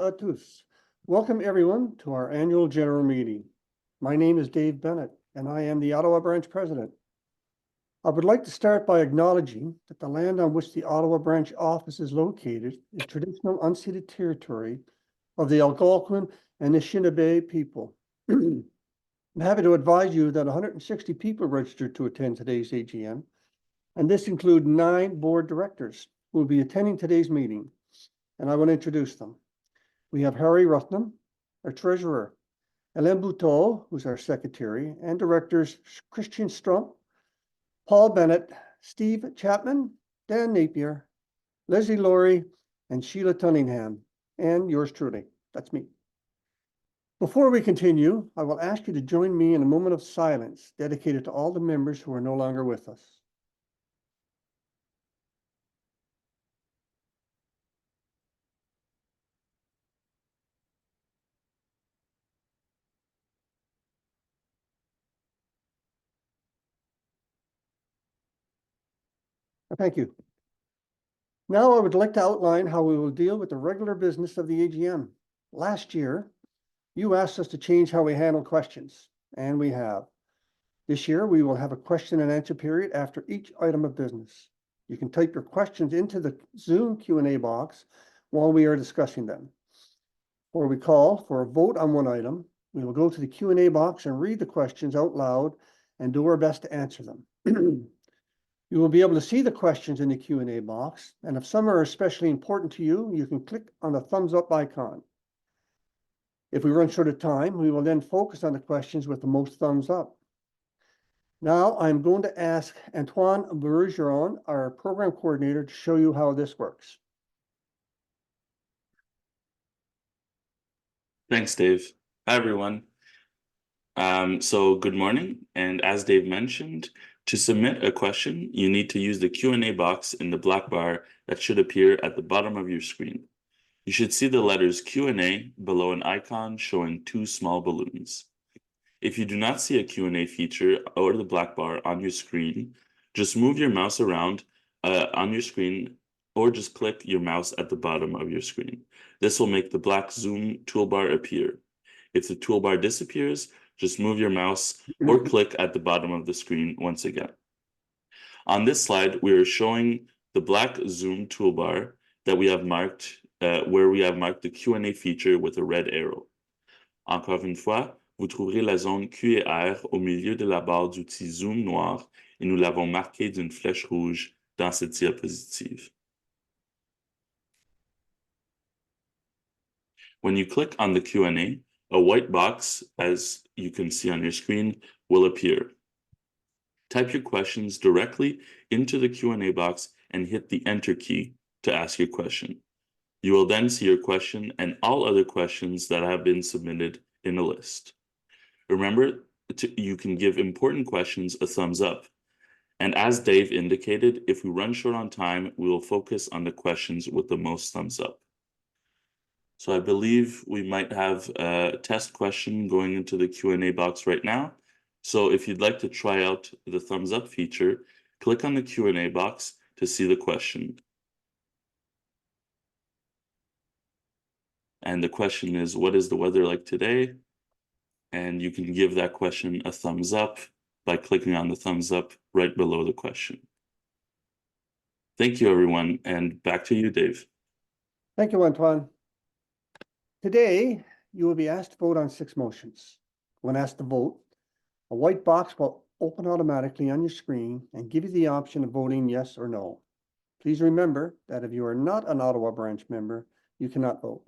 à tous. Welcome everyone to our annual general meeting. My name is Dave Bennett and I am the Ottawa Branch President. I would like to start by acknowledging that the land on which the Ottawa Branch office is located is traditional unceded territory of the Algonquin and Anishinaabe people. I'm happy to advise you that 160 people registered to attend today's AGM, and this includes 9 board directors who will be attending today's meeting, and I want to introduce them. We have Harry Ruthnam, our treasurer, Hélène Bouteau, who's our secretary, and directors Christian Strump, Paul Bennett, Steve Chapman, Dan Napier, Leslie Laurie, and Sheila Tunningham, and yours truly. That's me. Before we continue, I will ask you to join me in a moment of silence dedicated to all the members who are no longer with us. Thank you. Now I would like to outline how we will deal with the regular business of the AGM. Last year, you asked us to change how we handle questions, and we have. This year, we will have a question and answer period after each item of business. You can type your questions into the Zoom Q&A box while we are discussing them. Or we call for a vote on one item, we will go to the Q&A box and read the questions out loud and do our best to answer them. You will be able to see the questions in the Q&A box, and if some are especially important to you, you can click on the thumbs up icon. If we run short of time, we will then focus on the questions with the most thumbs up. Now I'm going to ask Antoine Bergeron, our program coordinator, to show you how this works. Thanks, Dave. Hi, everyone. So good morning. And as Dave mentioned, to submit a question, you need to use the Q&A box in the black bar that should appear at the bottom of your screen. You should see the letters Q&A below an icon showing 2 small balloons. If you do not see a Q&A feature or the black bar on your screen, just move your mouse around on your screen or just click your mouse at the bottom of your screen. This will make the black Zoom toolbar appear. If the toolbar disappears, just move your mouse or click at the bottom of the screen once again. On this slide, we are showing the black Zoom toolbar that we have marked, where we have marked the Q&A feature with a red arrow. Encore une fois, vous trouverez la zone Q et R au milieu de la barre d'outils Zoom noir et nous l'avons marquée d'une flèche rouge dans cette diapositive. When you click on the Q&A, a white box, as you can see on your screen, will appear. Type your questions directly into the Q&A box and hit the Enter key to ask your question. You will then see your question and all other questions that have been submitted in a list. Remember, you can give important questions a thumbs up. And as Dave indicated, if we run short on time, we will focus on the questions with the most thumbs up. So I believe we might have a test question going into the Q&A box right now. So if you'd like to try out the thumbs up feature, click on the Q&A box to see the question. And the question is, what is the weather like today? And you can give that question a thumbs up by clicking on the thumbs up right below the question. Thank you, everyone. And back to you, Dave. Thank you, Antoine. Today, you will be asked to vote on 6 motions. When asked to vote, a white box will open automatically on your screen and give you the option of voting yes or no. Please remember that if you are not an Ottawa Branch member, you cannot vote.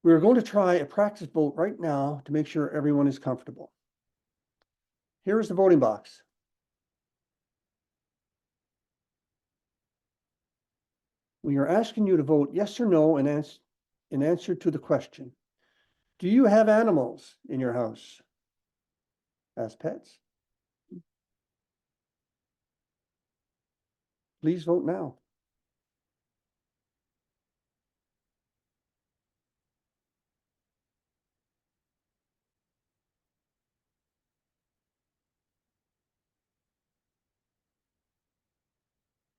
We are going to try a practice vote right now to make sure everyone is comfortable. Here is the voting box. We are asking you to vote yes or no in answer to the question. Do you have animals in your house as pets? Please vote now.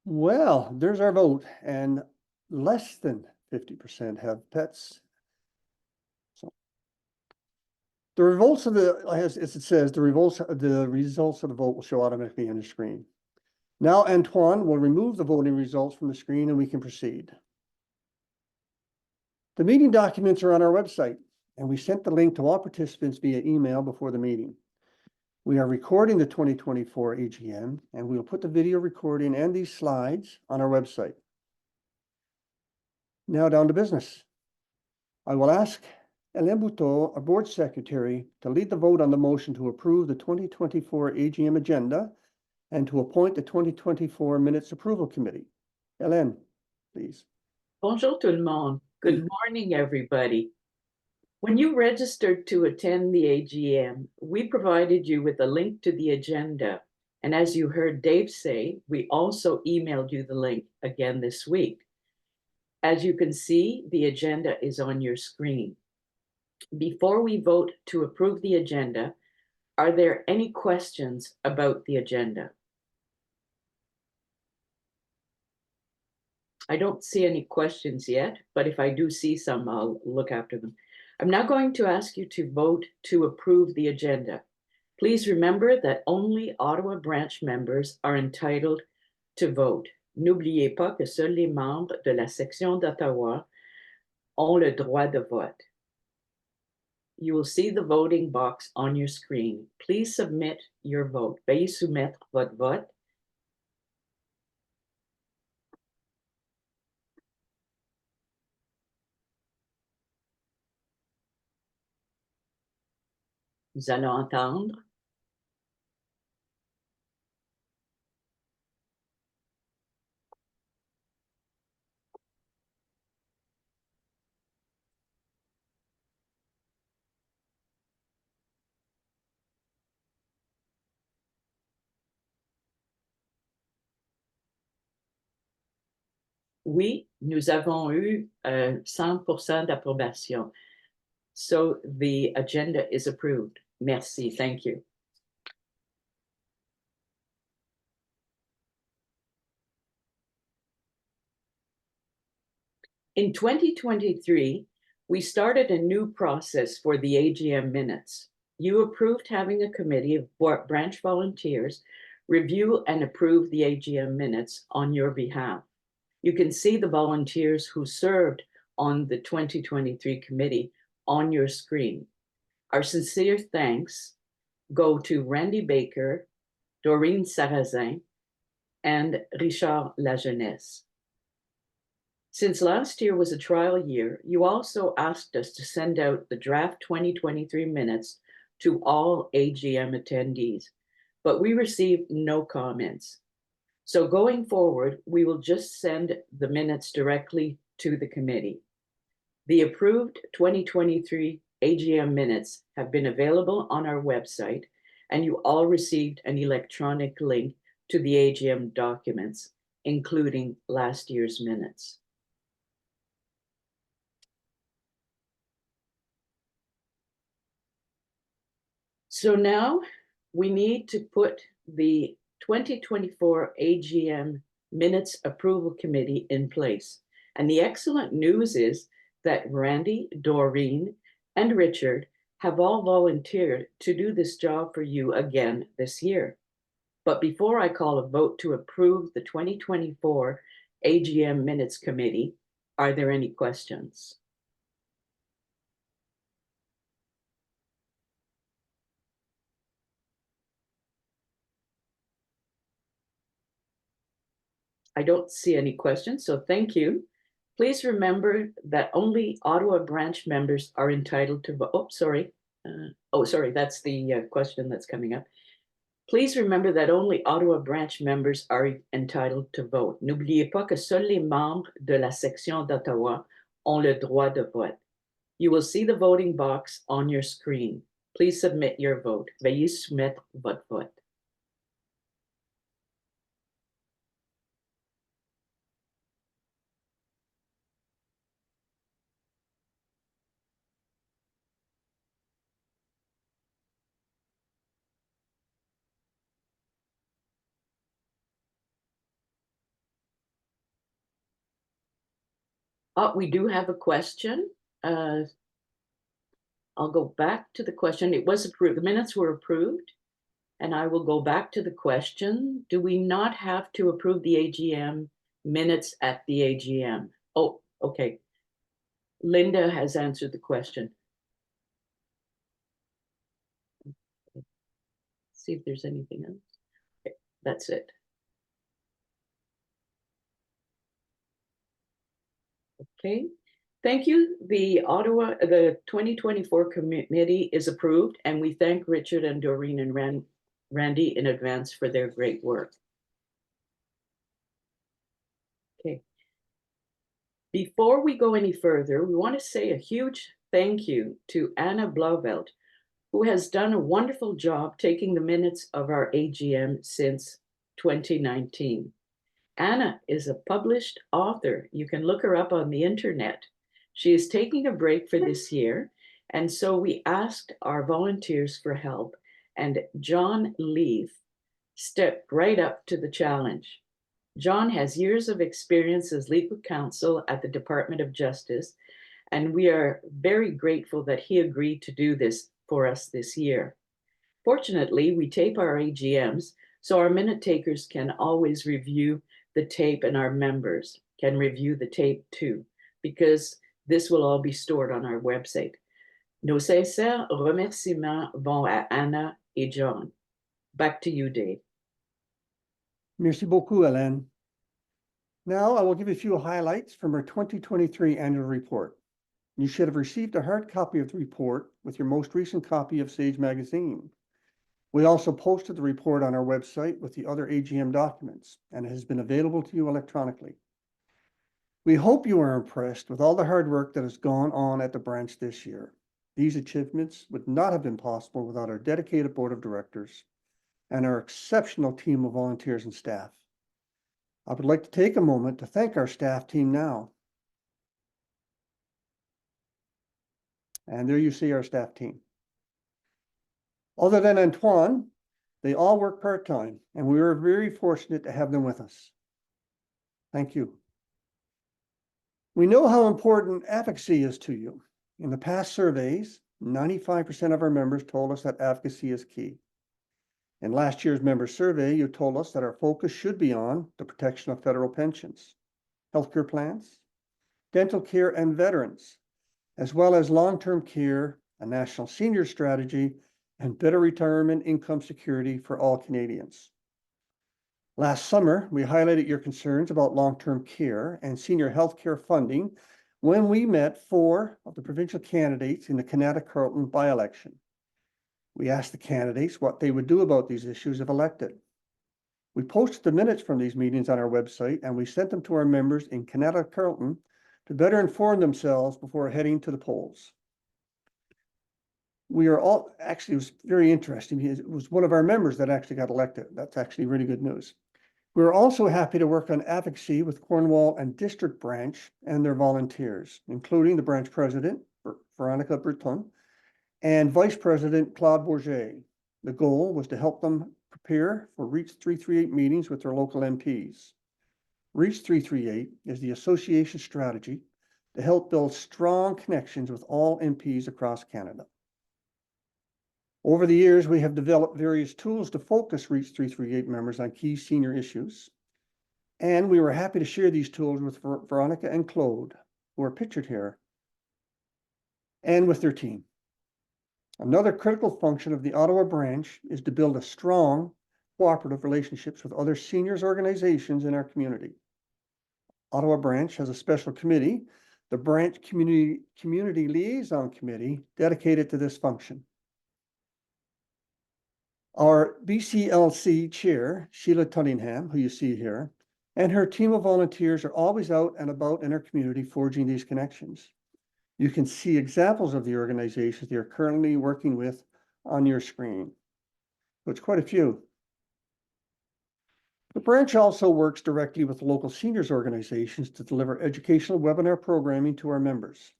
Well, there's our vote, and less than 50% have pets. So the results of as it says, the results of the vote will show automatically on the screen. Now Antoine will remove the voting results from the screen and we can proceed. The meeting documents are on our website, and we sent the link to all participants via email before the meeting. We are recording the 2024 AGM, and we will put the video recording and these slides on our website. Now down to business. I will ask Alain Bouteau, our board secretary, to lead the vote on the motion to approve the 2024 AGM agenda and to appoint the 2024 minutes approval committee. Alain, please. Bonjour tout le monde. Good morning, everybody. When you registered to attend the AGM, we provided you with a link to the agenda. And as you heard Dave say, we also emailed you the link again this week. As you can see, the agenda is on your screen. Before we vote to approve the agenda, are there any questions about the agenda? I don't see any questions yet, but if I do see some, I'll look after them. I'm now going to ask you to vote to approve the agenda. Please remember that only Ottawa Branch members are entitled to vote. N'oubliez pas que seuls les membres de la section d'Ottawa ont le droit de vote. You will see the voting box on your screen. Please submit your vote. Veuillez soumettre votre vote. Nous allons entendre. Oui, nous avons eu 100% d'approbation. So the agenda is approved. Merci. Thank you. In 2023, we started a new process for the AGM minutes. You approved having a committee of branch volunteers review and approve the AGM minutes on your behalf. You can see the volunteers who served on the 2023 committee on your screen. Our sincere thanks go to Randy Baker, Doreen Sarrazin, and Richard Lajeunesse. Since last year was a trial year, you also asked us to send out the draft 2023 minutes to all AGM attendees, but we received no comments. So going forward, we will just send the minutes directly to the committee. The approved 2023 AGM minutes have been available on our website, and you all received an electronic link to the AGM documents, including last year's minutes. So now we need to put the 2024 AGM minutes approval committee in place. And the excellent news is that Randy, Doreen, and Richard have all volunteered to do this job for you again this year. But before I call a vote to approve the 2024 AGM minutes committee, are there any questions? I don't see any questions, so thank you. Please remember that only Ottawa Branch members are entitled to vote. Oh, sorry. That's the question that's coming up. Please remember that only Ottawa Branch members are entitled to vote. N'oubliez pas que seuls les membres de la section d'Ottawa ont le droit de vote. You will see the voting box on your screen. Please submit your vote. Veuillez soumettre votre vote. We do have a question. I'll go back to the question. It was approved. The minutes were approved. And I will go back to the question. Do we not have to approve the AGM minutes at the AGM? Oh, okay. Linda has answered the question. See if there's anything else. Okay, that's it. Okay, thank you. The 2024 committee is approved, and we thank Richard and Doreen and Randy in advance for their great work. Okay. Before we go any further, we want to say a huge thank you to Anna Blauvelt, who has done a wonderful job taking the minutes of our AGM since 2019. Anna is a published author. You can look her up on the internet. She is taking a break for this year, and so we asked our volunteers for help, and John Leaf stepped right up to the challenge. John has years of experience as legal counsel at the Department of Justice, and we are very grateful that he agreed to do this for us this year. Fortunately, we tape our AGMs, so our minute takers can always review the tape, and our members can review the tape too, because this will all be stored on our website. Nos sincères remerciements vont à Anna et John. Back to you, Dave. Merci beaucoup, Hélène. Now I will give you a few highlights from our 2023 annual report. You should have received a hard copy of the report with your most recent copy of Sage Magazine. We also posted the report on our website with the other AGM documents, and it has been available to you electronically. We hope you are impressed with all the hard work that has gone on at the branch this year. These achievements would not have been possible without our dedicated board of directors and our exceptional team of volunteers and staff. I would like to take a moment to thank our staff team now. And there you see our staff team. Other than Antoine, they all work part-time, and we are very fortunate to have them with us. Thank you. We know how important advocacy is to you. In the past surveys, 95% of our members told us that advocacy is key. In last year's member survey, you told us that our focus should be on the protection of federal pensions, healthcare plans, dental care, and veterans, as well as long-term care, a national senior strategy, and better retirement income security for all Canadians. Last summer, we highlighted your concerns about long-term care and senior health care funding when we met 4 of the provincial candidates in the Kanata-Carleton by-election. We asked the candidates what they would do about these issues if elected. We posted the minutes from these meetings on our website, and we sent them to our members in Kanata-Carleton to better inform themselves before heading to the polls. We are all, actually, it was very interesting. It was one of our members that actually got elected. That's actually really good news. We're also happy to work on advocacy with Cornwall and District Branch and their volunteers, including the branch president, Veronica Breton, and Vice President Claude Bourget. The goal was to help them prepare for REACH 338 meetings with their local MPs. REACH 338 is the association strategy to help build strong connections with all MPs across Canada. Over the years, we have developed various tools to focus REACH 338 members on key senior issues. And we were happy to share these tools with Veronica and Claude, who are pictured here, and with their team. Another critical function of the Ottawa branch is to build a strong cooperative relationships with other seniors organizations in our community. Ottawa branch has a special committee, the Branch Community Liaison Committee, dedicated to this function. Our BCLC chair, Sheila Tunningham, who you see here, and her team of volunteers are always out and about in our community forging these connections. You can see examples of the organizations they are currently working with on your screen. So it's quite a few. The branch also works directly with local seniors organizations to deliver educational webinar programming to our members.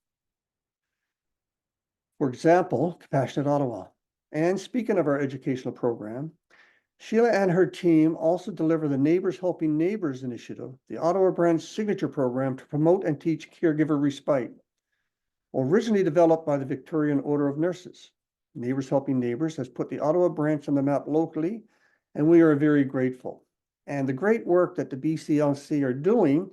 For example, Compassionate Ottawa. And speaking of our educational program, Sheila and her team also deliver the Neighbors Helping Neighbors initiative, the Ottawa Branch signature program to promote and teach caregiver respite. Originally developed by the Victorian Order of Nurses, Neighbors Helping Neighbors has put the Ottawa branch on the map locally, and we are very grateful. And the great work that the BCLC are doing,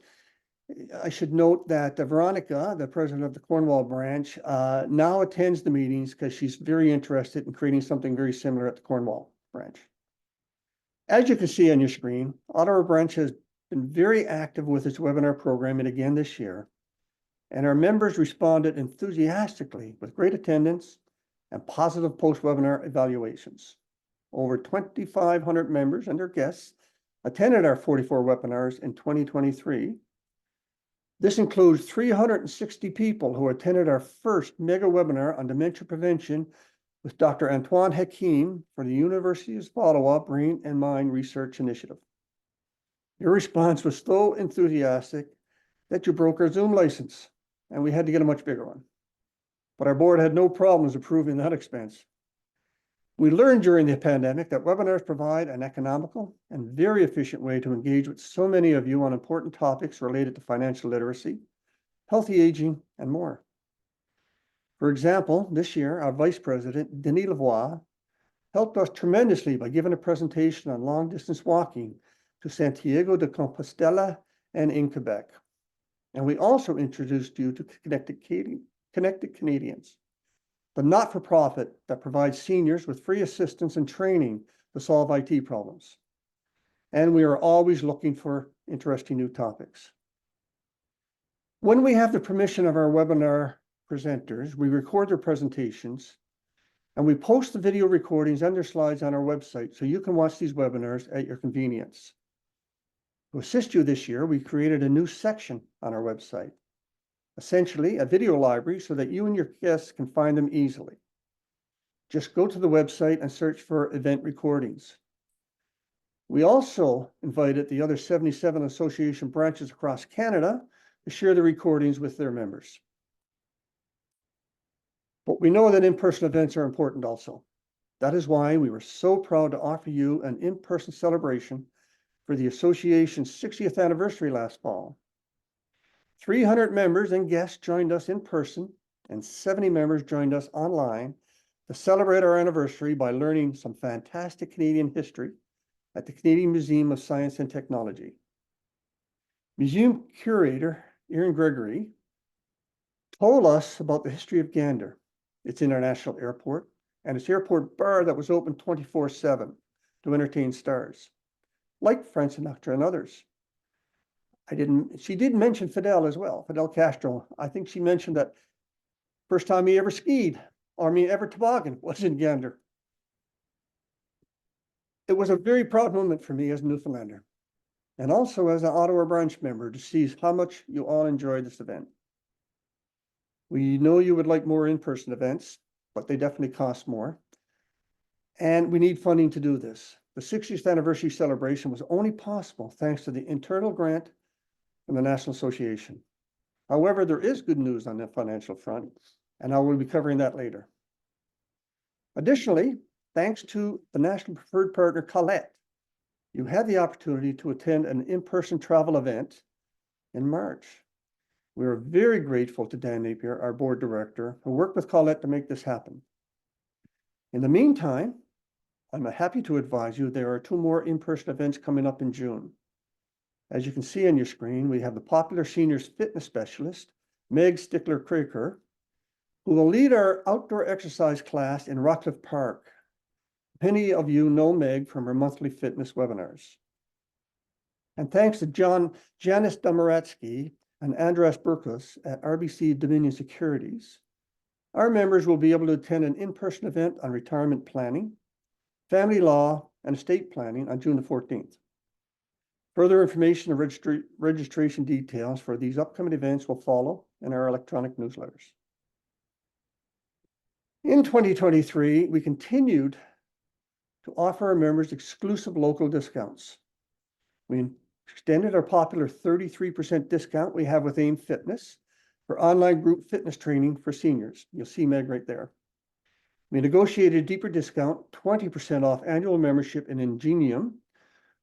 I should note that Veronica, the president of the Cornwall branch, now attends the meetings because she's very interested in creating something very similar at the Cornwall branch. As you can see on your screen, Ottawa branch has been very active with its webinar program and again this year. And our members responded enthusiastically with great attendance and positive post-webinar evaluations. Over 2,500 members and their guests attended our 44 webinars in 2023. This includes 360 people who attended our first mega webinar on dementia prevention with Dr. Antoine Hakim for the University of Ottawa Brain and Mind Research Initiative. Your response was so enthusiastic that you broke our Zoom license, and we had to get a much bigger one. But our board had no problems approving that expense. We learned during the pandemic that webinars provide an economical and very efficient way to engage with so many of you on important topics related to financial literacy, healthy aging, and more. For example, this year, our Vice President, Denis Lavoie, helped us tremendously by giving a presentation on long-distance walking to Santiago de Compostela and in Quebec. And we also introduced you to Connected Canadians, the not-for-profit that provides seniors with free assistance and training to solve IT problems. And we are always looking for interesting new topics. When we have the permission of our webinar presenters, we record their presentations and we post the video recordings and their slides on our website so you can watch these webinars at your convenience. To assist you this year, we created a new section on our website, essentially a video library so that you and your guests can find them easily. Just go to the website and search for event recordings. We also invited the other 77 association branches across Canada to share the recordings with their members. But we know that in-person events are important also. That is why we were so proud to offer you an in-person celebration for the association's 60th anniversary last fall. 300 members and guests joined us in person, and 70 members joined us online to celebrate our anniversary by learning some fantastic Canadian history at the Canadian Museum of Science and Technology. Museum curator Erin Gregory told us about the history of Gander, its international airport, and its airport bar that was open 24/7 to entertain stars, like Frank Sinatra and others. She did mention Fidel as well, Fidel Castro. I think she mentioned that first time he ever skied, ever toboggan was in Gander. It was a very proud moment for me as a Newfoundlander, and also as an Ottawa branch member to see how much you all enjoyed this event. We know you would like more in-person events, but they definitely cost more. And we need funding to do this. The 60th anniversary celebration was only possible thanks to the internal grant from the National Association. However, there is good news on the financial front, and I will be covering that later. Additionally, thanks to the National Preferred Partner Colette, you had the opportunity to attend an in-person travel event in March. We are very grateful to Dan Napier, our board director, who worked with Colette to make this happen. In the meantime, I'm happy to advise you there are 2 more in-person events coming up in June. As you can see on your screen, we have the popular seniors fitness specialist, Meg Stickler-Craker, who will lead our outdoor exercise class in Rockcliffe Park. Many of you know Meg from her monthly fitness webinars. And thanks to Janice Domaratsky and Andras Burkus at RBC Dominion Securities, our members will be able to attend an in-person event on retirement planning, family law, and estate planning on June the 14th. Further information and registration details for these upcoming events will follow in our electronic newsletters. In 2023, we continued to offer our members exclusive local discounts. We extended our popular 33% discount we have with AIM Fitness for online group fitness training for seniors. You'll see Meg right there. We negotiated a deeper discount, 20% off annual membership in Ingenium,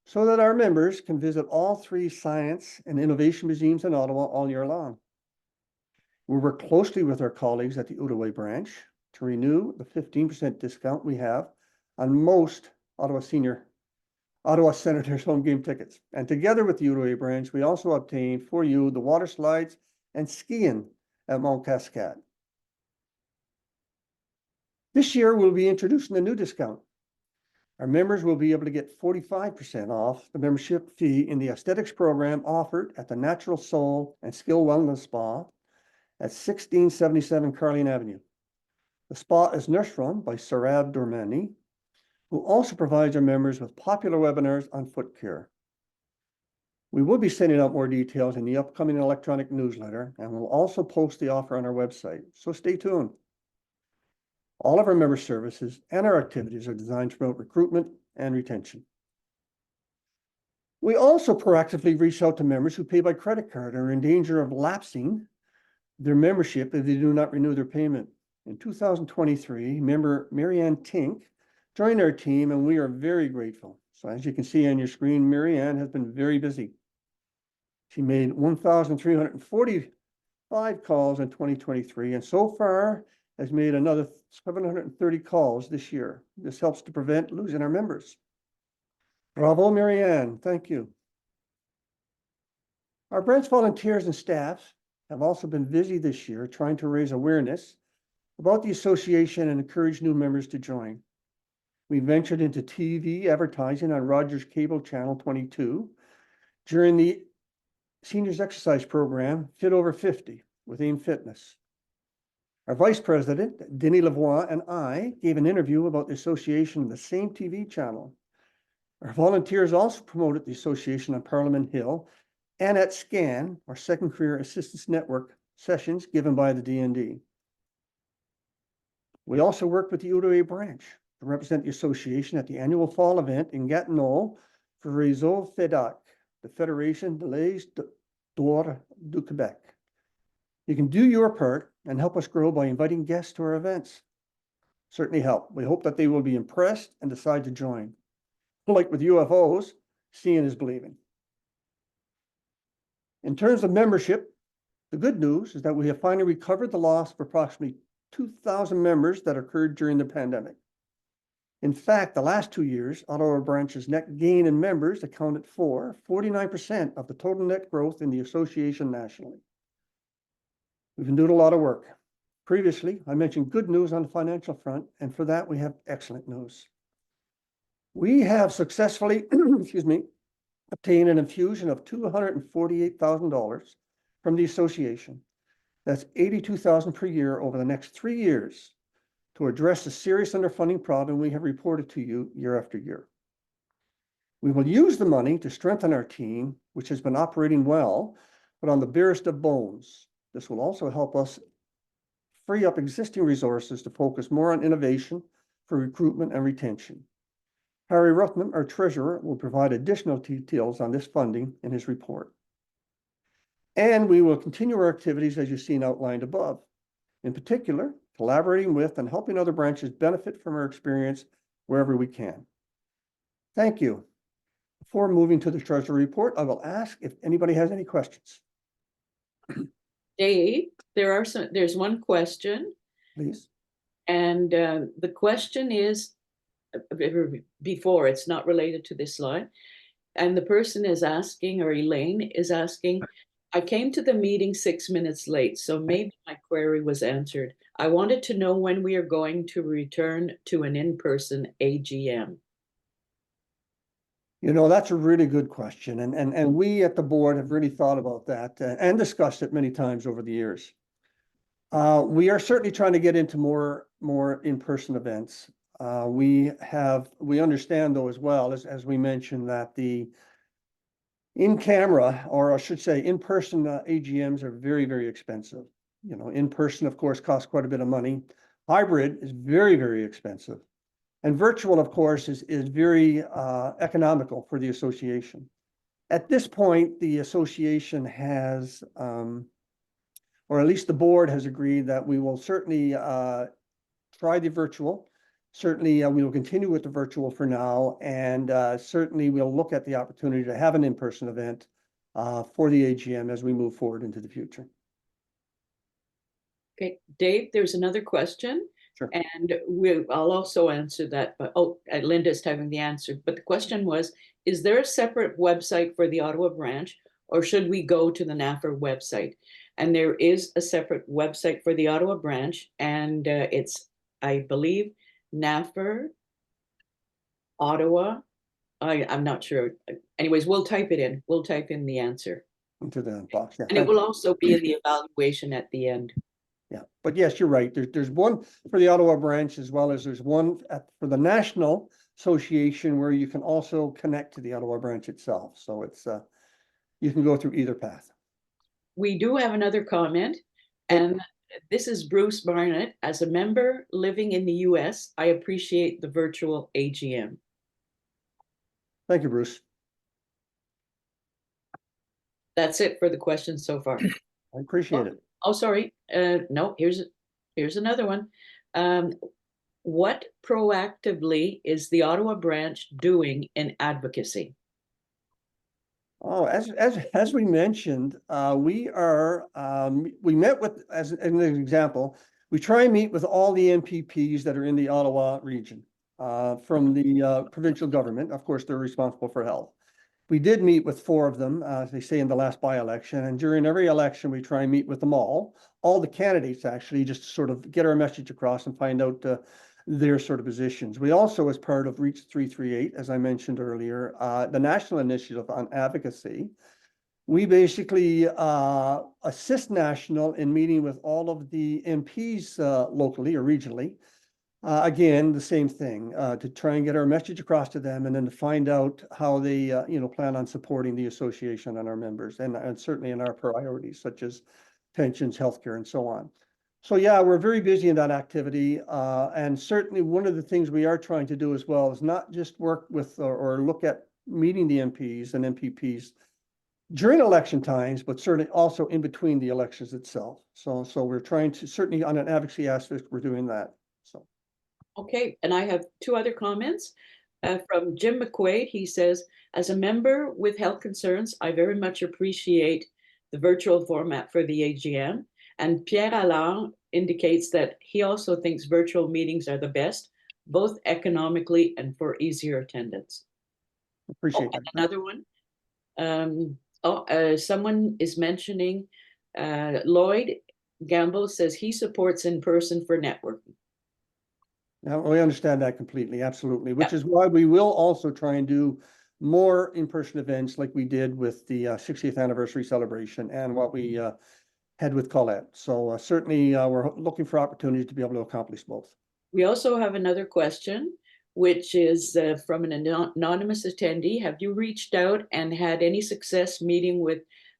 so that our members can visit all 3 science and innovation museums in Ottawa all year long. We work closely with our colleagues at the Ottawa Branch to renew the 15% discount we have on most Ottawa Senators home game tickets. And together with the Ottawa Branch, we also obtained for you the water slides and skiing at Mount Cascade. This year, we'll be introducing a new discount. Our members will be able to get 45% off the membership fee in the aesthetics program offered at the Natural Soul and Skill Wellness Spa at 1677 Carleen Avenue. The spa is nurse run by Sarab Dormani, who also provides our members with popular webinars on foot care. We will be sending out more details in the upcoming electronic newsletter, and we'll also post the offer on our website, so stay tuned. All of our member services and our activities are designed to promote recruitment and retention. We also proactively reach out to members who pay by credit card and are in danger of lapsing their membership if they do not renew their payment. In 2023, member Marianne Tink joined our team, and we are very grateful. So as you can see on your screen, Marianne has been very busy. She made 1,345 calls in 2023, and so far has made another 730 calls this year. This helps to prevent losing our members. Bravo, Marianne. Thank you. Our branch volunteers and staff have also been busy this year trying to raise awareness about the association and encourage new members to join. We ventured into TV advertising on Rogers Cable Channel 22 during the Seniors Exercise Program Fit Over 50 with AIM Fitness. Our Vice President, Denis Lavoie, and I gave an interview about the association on the same TV channel. Our volunteers also promoted the association on Parliament Hill and at SCAN, our Second Career Assistance Network sessions given by the DND. We also worked with the Ottawa Branch to represent the association at the annual fall event in Gatineau for Réseau FEDAC, the Fédération des d'Or du Québec. You can do your part and help us grow by inviting guests to our events. Certainly help. We hope that they will be impressed and decide to join. Like with UFOs, seeing is believing. In terms of membership, the good news is that we have finally recovered the loss of approximately 2,000 members that occurred during the pandemic. In fact, the last 2 years, Ottawa Branch's net gain in members accounted for 49% of the total net growth in the association nationally. We've been doing a lot of work. Previously, I mentioned good news on the financial front, and for that, we have excellent news. We have successfully, obtained an infusion of $248,000 from the association. That's $82,000 per year over the next 3 years to address the serious underfunding problem we have reported to you year after year. We will use the money to strengthen our team, which has been operating well, but on the barest of bones. This will also help us free up existing resources to focus more on innovation for recruitment and retention. Harry Ruthman, our treasurer, will provide additional details on this funding in his report. And we will continue our activities as you've seen outlined above. In particular, collaborating with and helping other branches benefit from our experience wherever we can. Thank you. Before moving to the treasurer report, I will ask if anybody has any questions. Dave, there's one question. Please. And the question is, before, it's not related to this slide. And the person is asking, or Elaine is asking, I came to the meeting 6 minutes late, so maybe my query was answered. I wanted to know when we are going to return to an in-person AGM. You know, that's a really good question. And we at the board have really thought about that and discussed it many times over the years. We are certainly trying to get into more in-person events. We understand though as well, as we mentioned, that the in-camera, or I should say in-person AGMs are very, very expensive. You know, in-person, of course, costs quite a bit of money. Hybrid is very, very expensive. And virtual, of course, is very economical for the association. At this point, the association has, or at least the board has agreed that we will certainly try the virtual. Certainly, we will continue with the virtual for now, and certainly we'll look at the opportunity to have an in-person event for the AGM as we move forward into the future. Okay, Dave, there's another question. Sure. And I'll also answer that, but Linda's having the answer. But the question was, is there a separate website for the Ottawa branch, or should we go to the NAFR website? And there is a separate website for the Ottawa branch, and it's, I believe, NAFR Ottawa. I'm not sure. Anyways, we'll type it in. We'll type in the answer. Into the box, yeah. And it will also be in the evaluation at the end. Yeah, but yes, you're right. There's one for the Ottawa branch, as well as there's one for the National Association where you can also connect to the Ottawa branch itself. So it's you can go through either path. We do have another comment, and this is Bruce Barnett. As a member living in the US, I appreciate the virtual AGM. Thank you, Bruce. That's it for the questions so far. I appreciate it. Oh, sorry. No, here's another one. What proactively is the Ottawa branch doing in advocacy? Oh, as we mentioned, we met with, as an example, we try and meet with all the MPPs that are in the Ottawa region from the provincial government. Of course, they're responsible for health. We did meet with 4 of them, as they say, in the last by-election, and during every election, we try and meet with them all the candidates, actually, just to sort of get our message across and find out their sort of positions. We also, as part of Reach 338, as I mentioned earlier, the National Initiative on Advocacy, we basically assist National in meeting with all of the MPs locally or regionally. Again, the same thing, to try and get our message across to them, and then to find out how they, plan on supporting the association and our members, and certainly in our priorities, such as pensions, healthcare, and so on. So yeah, we're very busy in that activity, and certainly one of the things we are trying to do as well is not just work with or look at meeting the MPs and MPPs during election times, but certainly also in between the elections itself. So we're trying to, certainly on an advocacy aspect, we're doing that. So. Okay, and I have 2 other comments from Jim McQuaid. He says, as a member with health concerns, I very much appreciate the virtual format for the AGM. And Pierre Allard indicates that he also thinks virtual meetings are the best, both economically and for easier attendance. Appreciate that. Another one. Someone is mentioning Lloyd Gamble says he supports in person for networking. Now, we understand that completely, absolutely, which is why we will also try and do more in-person events like we did with the 60th anniversary celebration and what we had with Colette. So certainly we're looking for opportunities to be able to accomplish both. We also have another question, which is from an anonymous attendee. Have you reached out and had any success meeting with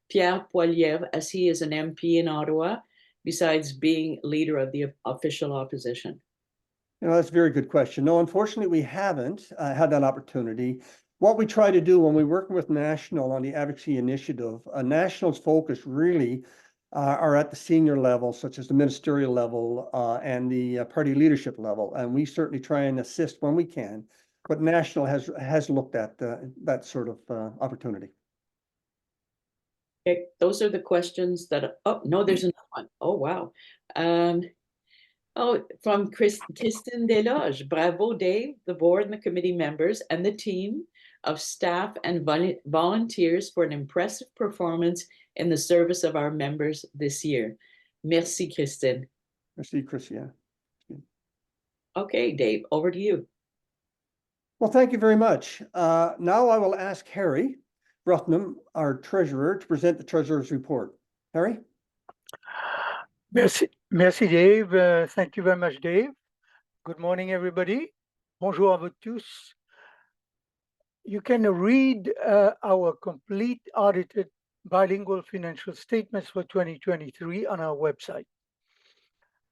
Pierre Poilievre, as he is an MP in Ottawa, besides being leader of the official opposition? That's a very good question. No, unfortunately, we haven't had that opportunity. What we try to do when we work with National on the advocacy initiative, National's focus really are at the senior level, such as the ministerial level and the party leadership level. And we certainly try and assist when we can. But National has looked at that sort of opportunity. Okay, those are the questions that, oh, no, there's another one. Oh, wow. From Kristen Deloge. Bravo, Dave, the board and the committee members and the team of staff and volunteers for an impressive performance in the service of our members this year. Merci, Kristen. Merci, Christian. Okay, Dave, over to you. Well, thank you very much. Now I will ask Harry Ruthnam, our treasurer, to present the treasurer's report. Harry? Merci Dave. Thank you very much, Dave. Good morning, everybody. Bonjour à vous tous. You can read our complete audited bilingual financial statements for 2023 on our website.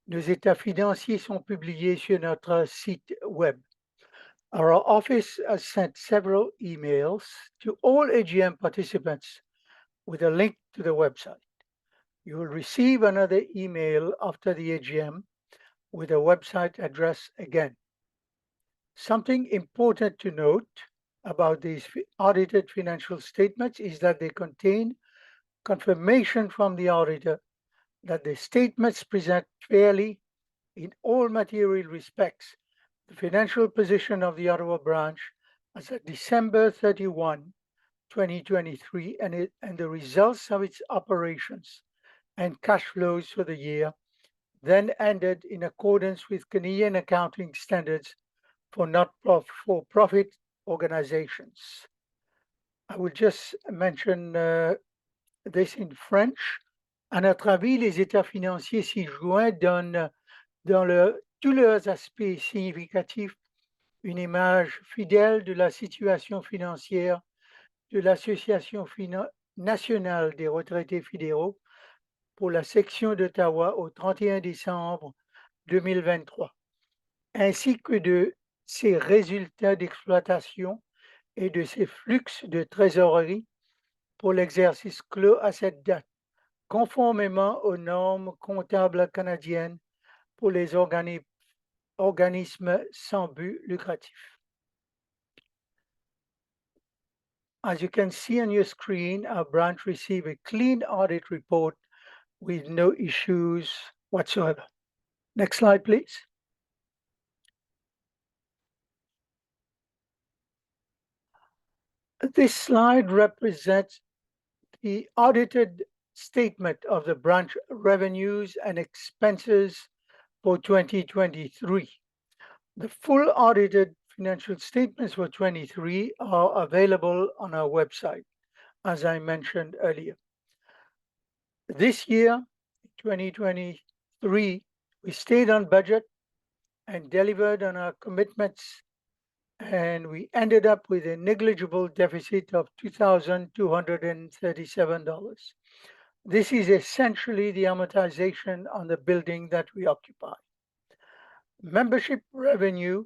Nos états financiers sont publiés sur notre site web. Our office has sent several emails to all AGM participants with a link to the website. You will receive another email after the AGM with a website address again. Something important to note about these audited financial statements is that they contain confirmation from the auditor that the statements present fairly in all material respects the financial position of the Ottawa branch as of December 31, 2023, and the results of its operations and cash flows for the year, then ended in accordance with Canadian accounting standards for not-for-profit organizations. I will just mention this in French. À notre avis, les états financiers ci-joints donnent dans tous leurs aspects significatifs une image fidèle de la situation financière de l'Association nationale des retraités fédéraux pour la section d'Ottawa au 31 décembre 2023, ainsi que de ses résultats d'exploitation et de ses flux de trésorerie pour l'exercice clos à cette date, conformément aux normes comptables canadiennes pour les organismes sans but lucratif. As you can see on your screen, our branch received a clean audit report with no issues whatsoever. Next slide, please. This slide represents the audited statement of the branch revenues and expenses for 2023. The full audited financial statements for 23 are available on our website, as I mentioned earlier. This year, 2023, we stayed on budget and delivered on our commitments, and we ended up with a negligible deficit of $2,237. This is essentially the amortization on the building that we occupy. Membership revenue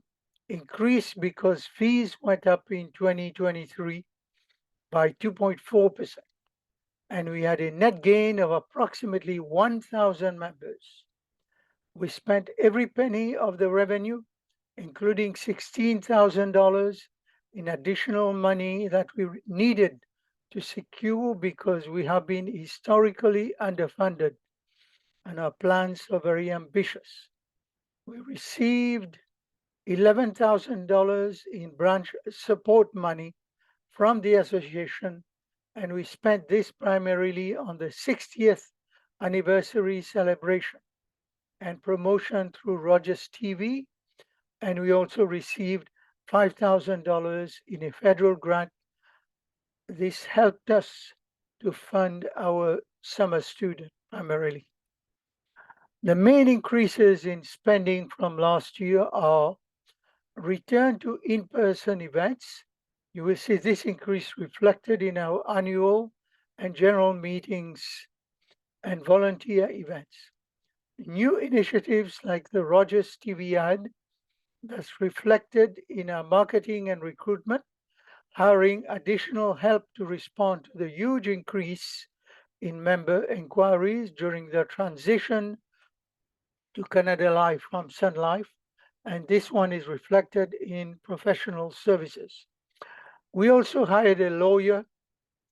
increased because fees went up in 2023 by 2.4%, and we had a net gain of approximately 1,000 members. We spent every penny of the revenue, including $16,000 in additional money that we needed to secure because we have been historically underfunded and our plans are very ambitious. We received $11,000 in branch support money from the association, and we spent this primarily on the 60th anniversary celebration and promotion through Rogers TV, and we also received $5,000 in a federal grant. This helped us to fund our summer student primarily. The main increases in spending from last year are return to in-person events. You will see this increase reflected in our annual and general meetings and volunteer events. New initiatives like the Rogers TV ad that's reflected in our marketing and recruitment, hiring additional help to respond to the huge increase in member inquiries during the transition to Canada Life from Sun Life, and this one is reflected in professional services. We also hired a lawyer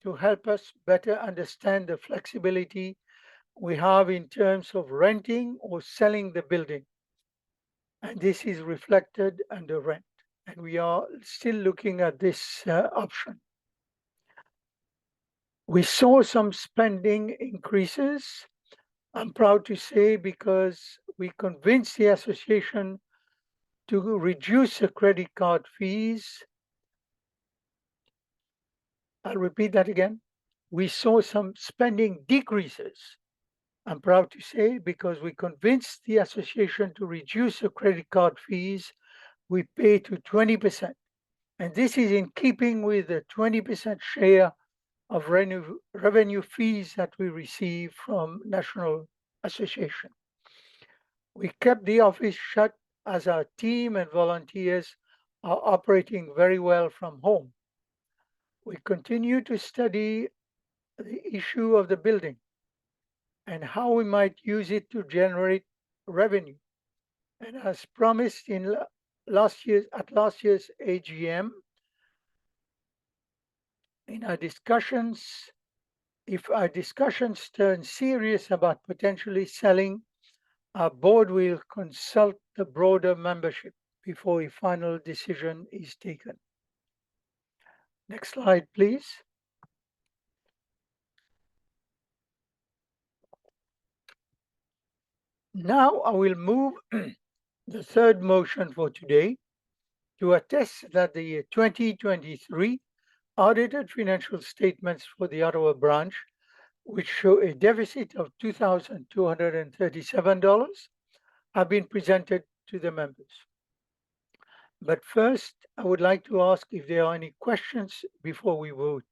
to help us better understand the flexibility we have in terms of renting or selling the building, and this is reflected under rent, and we are still looking at this option. We saw some spending increases, I'm proud to say, because we convinced the association to reduce the credit card fees. I'll repeat that again. We saw some spending decreases, I'm proud to say, because we convinced the association to reduce the credit card fees we pay to 20%. And this is in keeping with the 20% share of revenue fees that we receive from National Association. We kept the office shut as our team and volunteers are operating very well from home. We continue to study the issue of the building and how we might use it to generate revenue. And as promised in last year's AGM, in our discussions, if our discussions turn serious about potentially selling, our board will consult the broader membership before a final decision is taken. Next slide, please. Now I will move the third motion for today to attest that the 2023 audited financial statements for the Ottawa branch, which show a deficit of $2,237, have been presented to the members. But first, I would like to ask if there are any questions before we vote.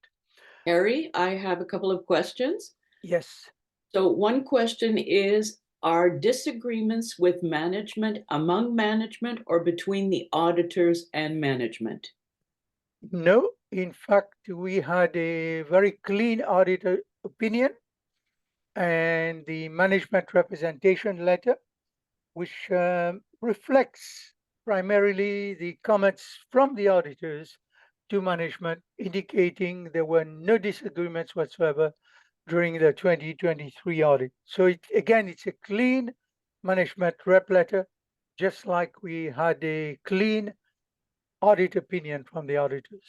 Harry, I have a couple of questions. Yes. So one question is, are disagreements with management among management or between the auditors and management? No, in fact, we had a very clean auditor opinion and the management representation letter, which reflects primarily the comments from the auditors to management, indicating there were no disagreements whatsoever during the 2023 audit. So again, it's a clean management rep letter, just like we had a clean audit opinion from the auditors.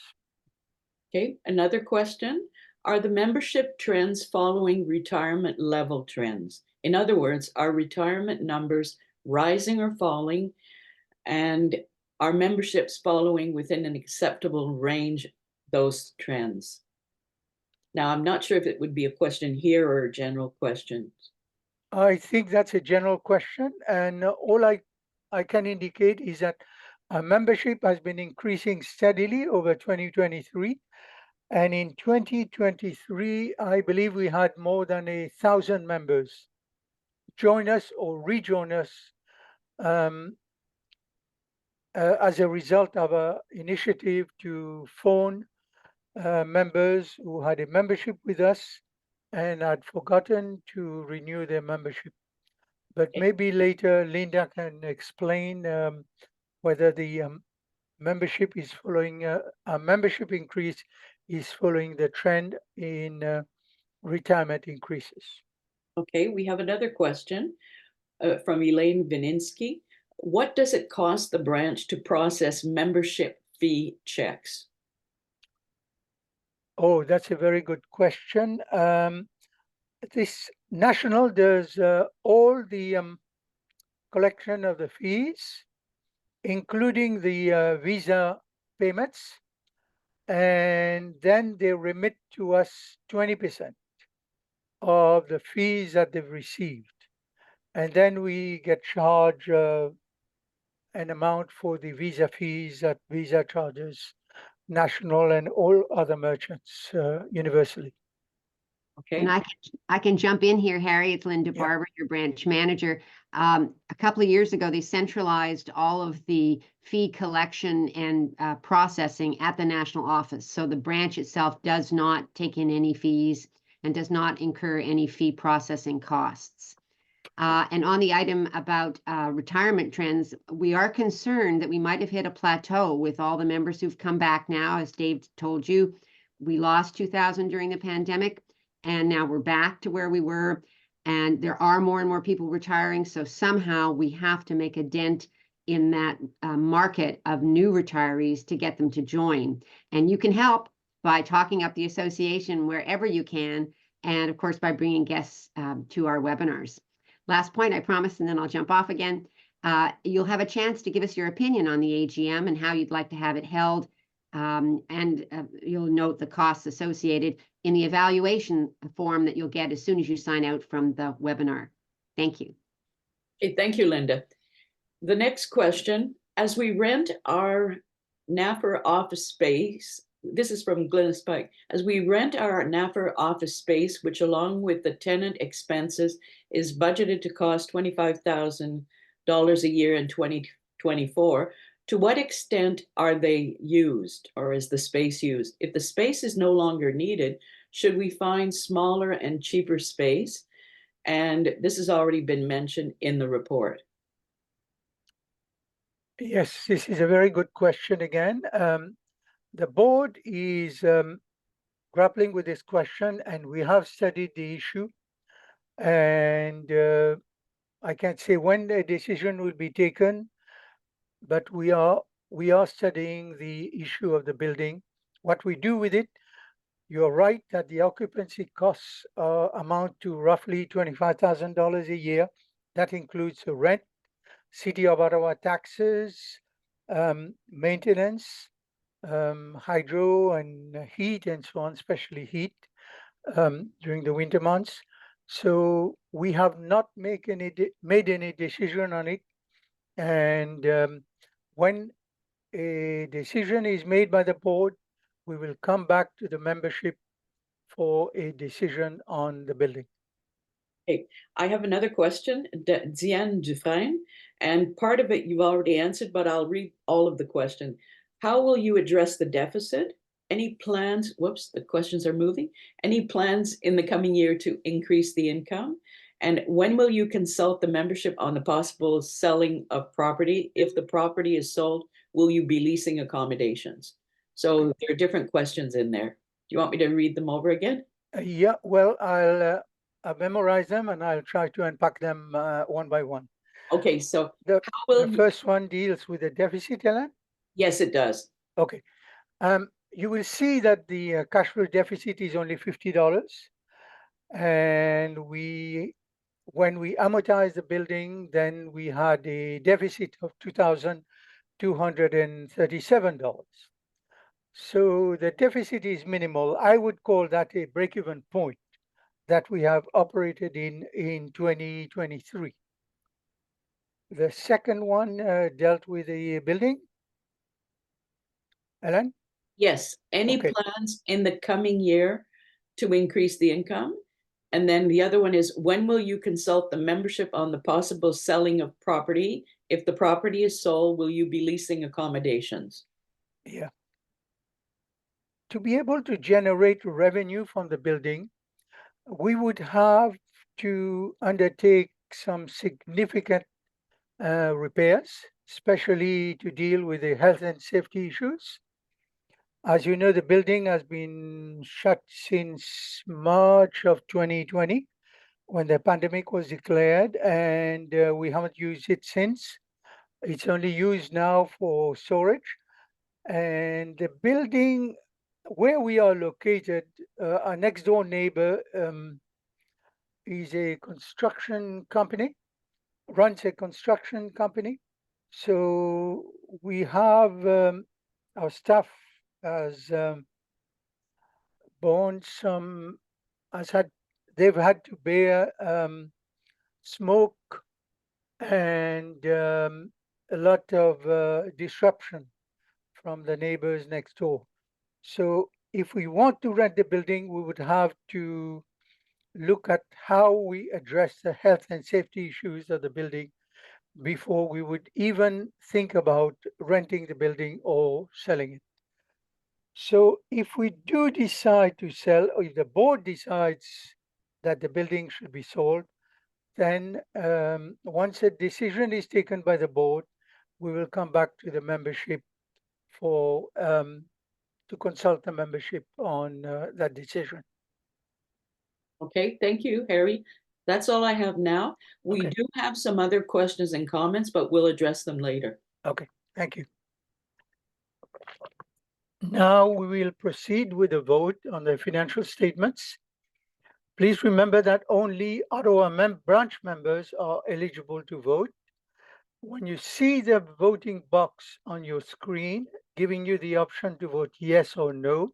Okay, another question. Are the membership trends following retirement level trends? In other words, are retirement numbers rising or falling? And are memberships following within an acceptable range those trends? Now, I'm not sure if it would be a question here or a general question. I think that's a general question, and all I can indicate is that our membership has been increasing steadily over 2023. And in 2023, I believe we had more than 1,000 members join us or rejoin us as a result of an initiative to phone members who had a membership with us and had forgotten to renew their membership. But maybe later Linda can explain whether the membership is following, our membership increase is following the trend in retirement increases. Okay, we have another question from Elaine Vininsky. What does it cost the branch to process membership fee checks? Oh, that's a very good question. This national does all the collection of the fees, including the visa payments, and then they remit to us 20% of the fees that they've received. And then we get charged an amount for the visa fees that Visa charges national and all other merchants universally. Okay. And I can jump in here, Harry. It's Linda Yeah. Barber, your branch manager. A couple of years ago, they centralized all of the fee collection and processing at the national office. So the branch itself does not take in any fees and does not incur any fee processing costs. And on the item about retirement trends, we are concerned that we might have hit a plateau with all the members who've come back now. As Dave told you, we lost 2,000 during the pandemic, and now we're back to where we were. And there are more and more people retiring. So somehow we have to make a dent in that market of new retirees to get them to join. And you can help by talking up the association wherever you can. And of course, by bringing guests to our webinars. Last point, I promise, and then I'll jump off again. You'll have a chance to give us your opinion on the AGM and how you'd like to have it held. And you'll note the costs associated in the evaluation form that you'll get as soon as you sign out from the webinar. Thank you. Okay, thank you, Linda. The next question, as we rent our NAFR office space, this is from Glennis Pike, as we rent our NAFR office space, which along with the tenant expenses is budgeted to cost $25,000 a year in 2024, to what extent are they used, or is the space used? If the space is no longer needed, should we find smaller and cheaper space? And this has already been mentioned in the report. Yes, this is a very good question again. The board is grappling with this question, and we have studied the issue. And I can't say when the decision will be taken, but we are studying the issue of the building. What we do with it, you're right that the occupancy costs amount to roughly $25,000 a year. That includes the rent, City of Ottawa taxes, maintenance, hydro and heat and so on, especially heat during the winter months. So we have not made any decision on it. And when a decision is made by the board, we will come back to the membership for a decision on the building. Okay, I have another question, Diane Dufresne, and part of it you've already answered, but I'll read all of the question. How will you address the deficit? Any plans, whoops, the questions are moving. Any plans in the coming year to increase the income? And when will you consult the membership on the possible selling of property? If the property is sold, will you be leasing accommodations? So there are different questions in there. Do you want me to read them over again? Yeah, well, I'll memorize them and I'll try to unpack them one by one. Okay, so The, how will the you? first one deals with the deficit, Ellen. Yes, it does. Okay. You will see that the cash flow deficit is only $50. And when we amortize the building, then we had a deficit of $2,237. So the deficit is minimal. I would call that a break-even point that we have operated in 2023. The second one dealt with the building. Ellen? Yes, any Okay. plans in the coming year to increase the income? And then the other one is, when will you consult the membership on the possible selling of property? If the property is sold, will you be leasing accommodations? Yeah. To be able to generate revenue from the building, we would have to undertake some significant repairs, especially to deal with the health and safety issues. As you know, the building has been shut since March of 2020 when the pandemic was declared, and we haven't used it since. It's only used now for storage. And the building where we are located, our next door neighbor is a construction company, runs a construction company. So we have our staff has borne some, they've had to bear smoke and a lot of disruption from the neighbors next door. So if we want to rent the building, we would have to look at how we address the health and safety issues of the building before we would even think about renting the building or selling it. So if we do decide to sell, or if the board decides that the building should be sold, then once a decision is taken by the board, we will come back to the membership for to consult the membership on that decision. Okay, thank you, Harry. That's all I have now. We Okay. do have some other questions and comments, but we'll address them later. Okay, thank you. Now we will proceed with the vote on the financial statements. Please remember that only Ottawa branch members are eligible to vote. When you see the voting box on your screen giving you the option to vote yes or no,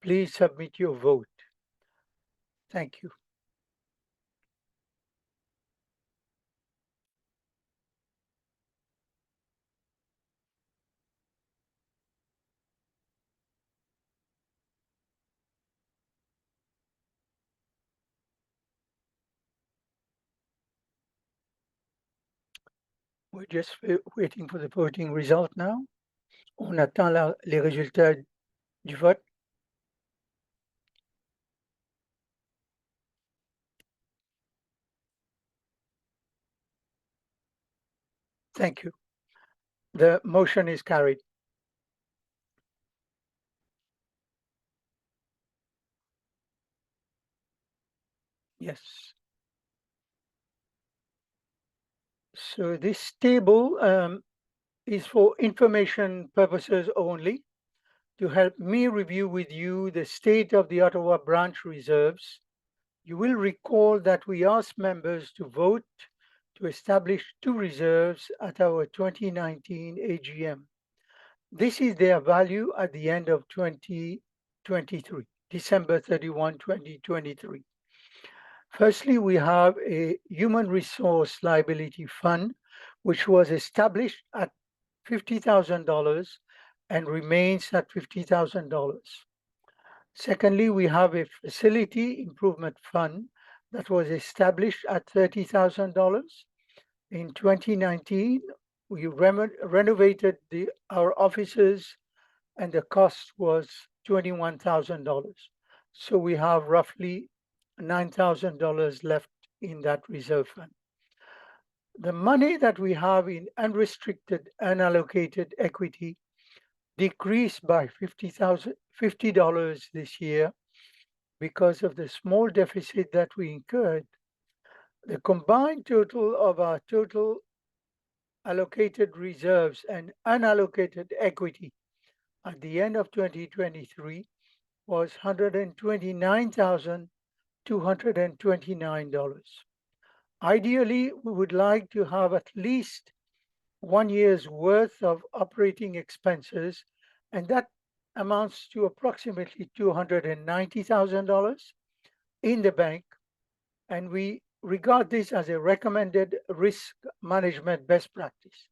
please submit your vote. Thank you. We're just waiting for the voting result now. On attend les résultats du vote. Thank you. The motion is carried. Yes. So this table is for information purposes only, to help me review with you the state of the Ottawa branch reserves. You will recall that we asked members to vote to establish 2 reserves at our 2019 AGM. This is their value at the end of 2023, December 31, 2023. Firstly, we have a human resource liability fund, which was established at $50,000 and remains at $50,000. Secondly, we have a facility improvement fund that was established at $30,000. In 2019, we renovated our offices and the cost was $21,000. So we have roughly $9,000 left in that reserve fund. The money that we have in unrestricted unallocated equity decreased by $50 this year because of the small deficit that we incurred. The combined total of our total allocated reserves and unallocated equity at the end of 2023 was $129,229. Ideally, we would like to have at least 1 year's worth of operating expenses, and that amounts to approximately $290,000 in the bank, and we regard this as a recommended risk management best practice.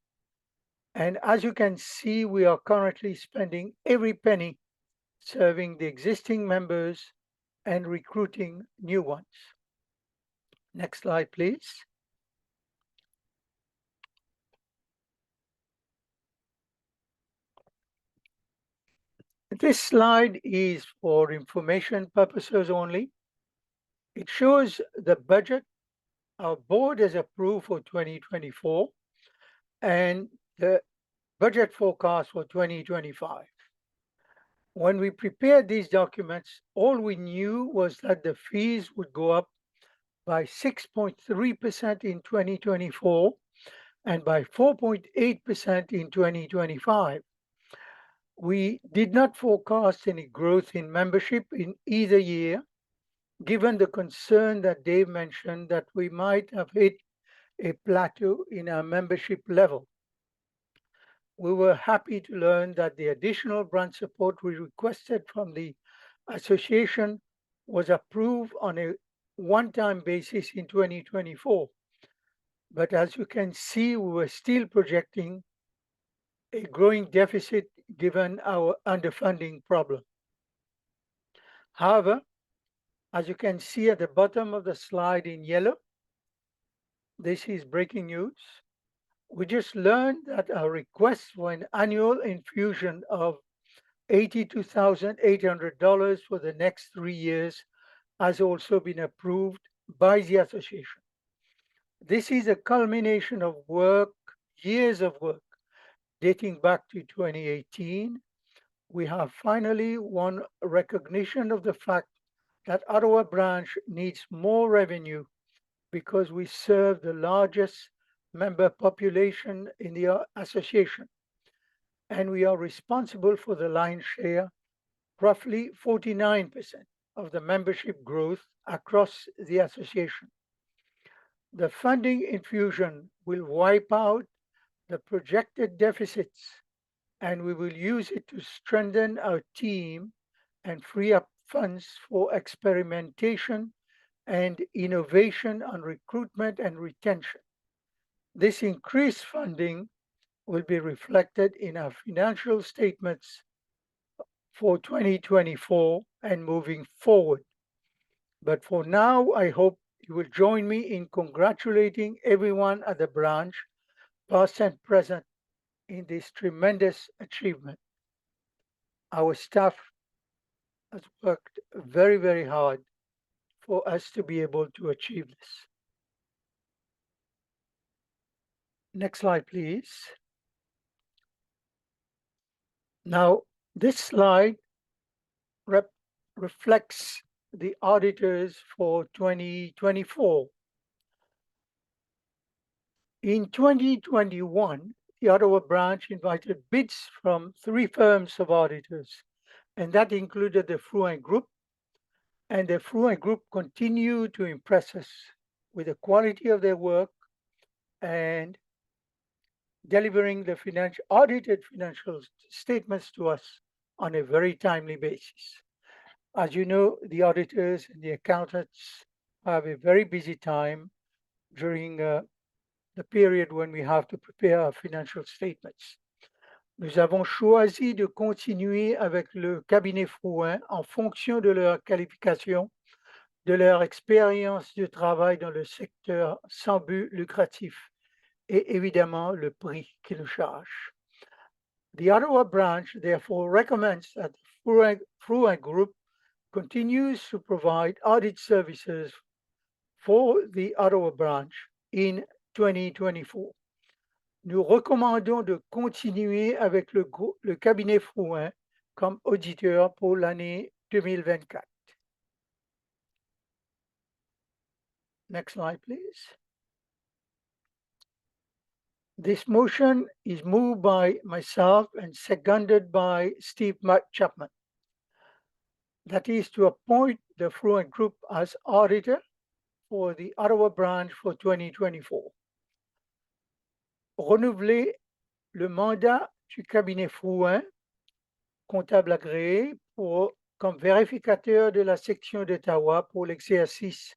And as you can see, we are currently spending every penny serving the existing members and recruiting new ones. Next slide, please. This slide is for information purposes only. It shows the budget our board has approved for 2024 and the budget forecast for 2025. When we prepared these documents, all we knew was that the fees would go up by 6.3% in 2024 and by 4.8% in 2025. We did not forecast any growth in membership in either year, given the concern that Dave mentioned that we might have hit a plateau in our membership level. We were happy to learn that the additional branch support we requested from the association was approved on a one-time basis in 2024. But as you can see, we were still projecting a growing deficit given our underfunding problem. However, as you can see at the bottom of the slide in yellow, this is breaking news. We just learned that our request for an annual infusion of $82,800 for the next 3 years has also been approved by the association. This is a culmination of work, years of work, dating back to 2018. We have finally won recognition of the fact that Ottawa Branch needs more revenue because we serve the largest member population in the association, and we are responsible for the lion's share, roughly 49% of the membership growth across the association. The funding infusion will wipe out the projected deficits, and we will use it to strengthen our team and free up funds for experimentation and innovation on recruitment and retention. This increased funding will be reflected in our financial statements for 2024 and moving forward. But for now, I hope you will join me in congratulating everyone at the branch, past and present, in this tremendous achievement. Our staff has worked very, very hard for us to be able to achieve this. Next slide, please. Now, this slide reflects the auditors for 2024. In 2021, the Ottawa branch invited bids from 3 firms of auditors, and that included the Fruin Group. And the Fruin Group continued to impress us with the quality of their work and delivering the audited financial statements to us on a very timely basis. As you know, the auditors and the accountants have a very busy time during the period when we have to prepare our financial statements. Nous avons choisi de continuer avec le cabinet Fruin en fonction de leur qualification, de leur expérience de travail dans le secteur sans but lucratif et évidemment le prix qu'ils chargent. The Ottawa branch therefore recommends that the Fruin Group continues to provide audit services for the Ottawa branch in 2024. Nous recommandons de continuer avec le cabinet Fruin comme auditeur pour l'année 2024. Next slide, please. This motion is moved by myself and seconded by Steve Chapman. That is to appoint the Fruin Group as auditor for the Ottawa branch for 2024. Renouveler le mandat du cabinet Fruin, comptable agréé, comme vérificateur de la section d'Ottawa pour l'exercice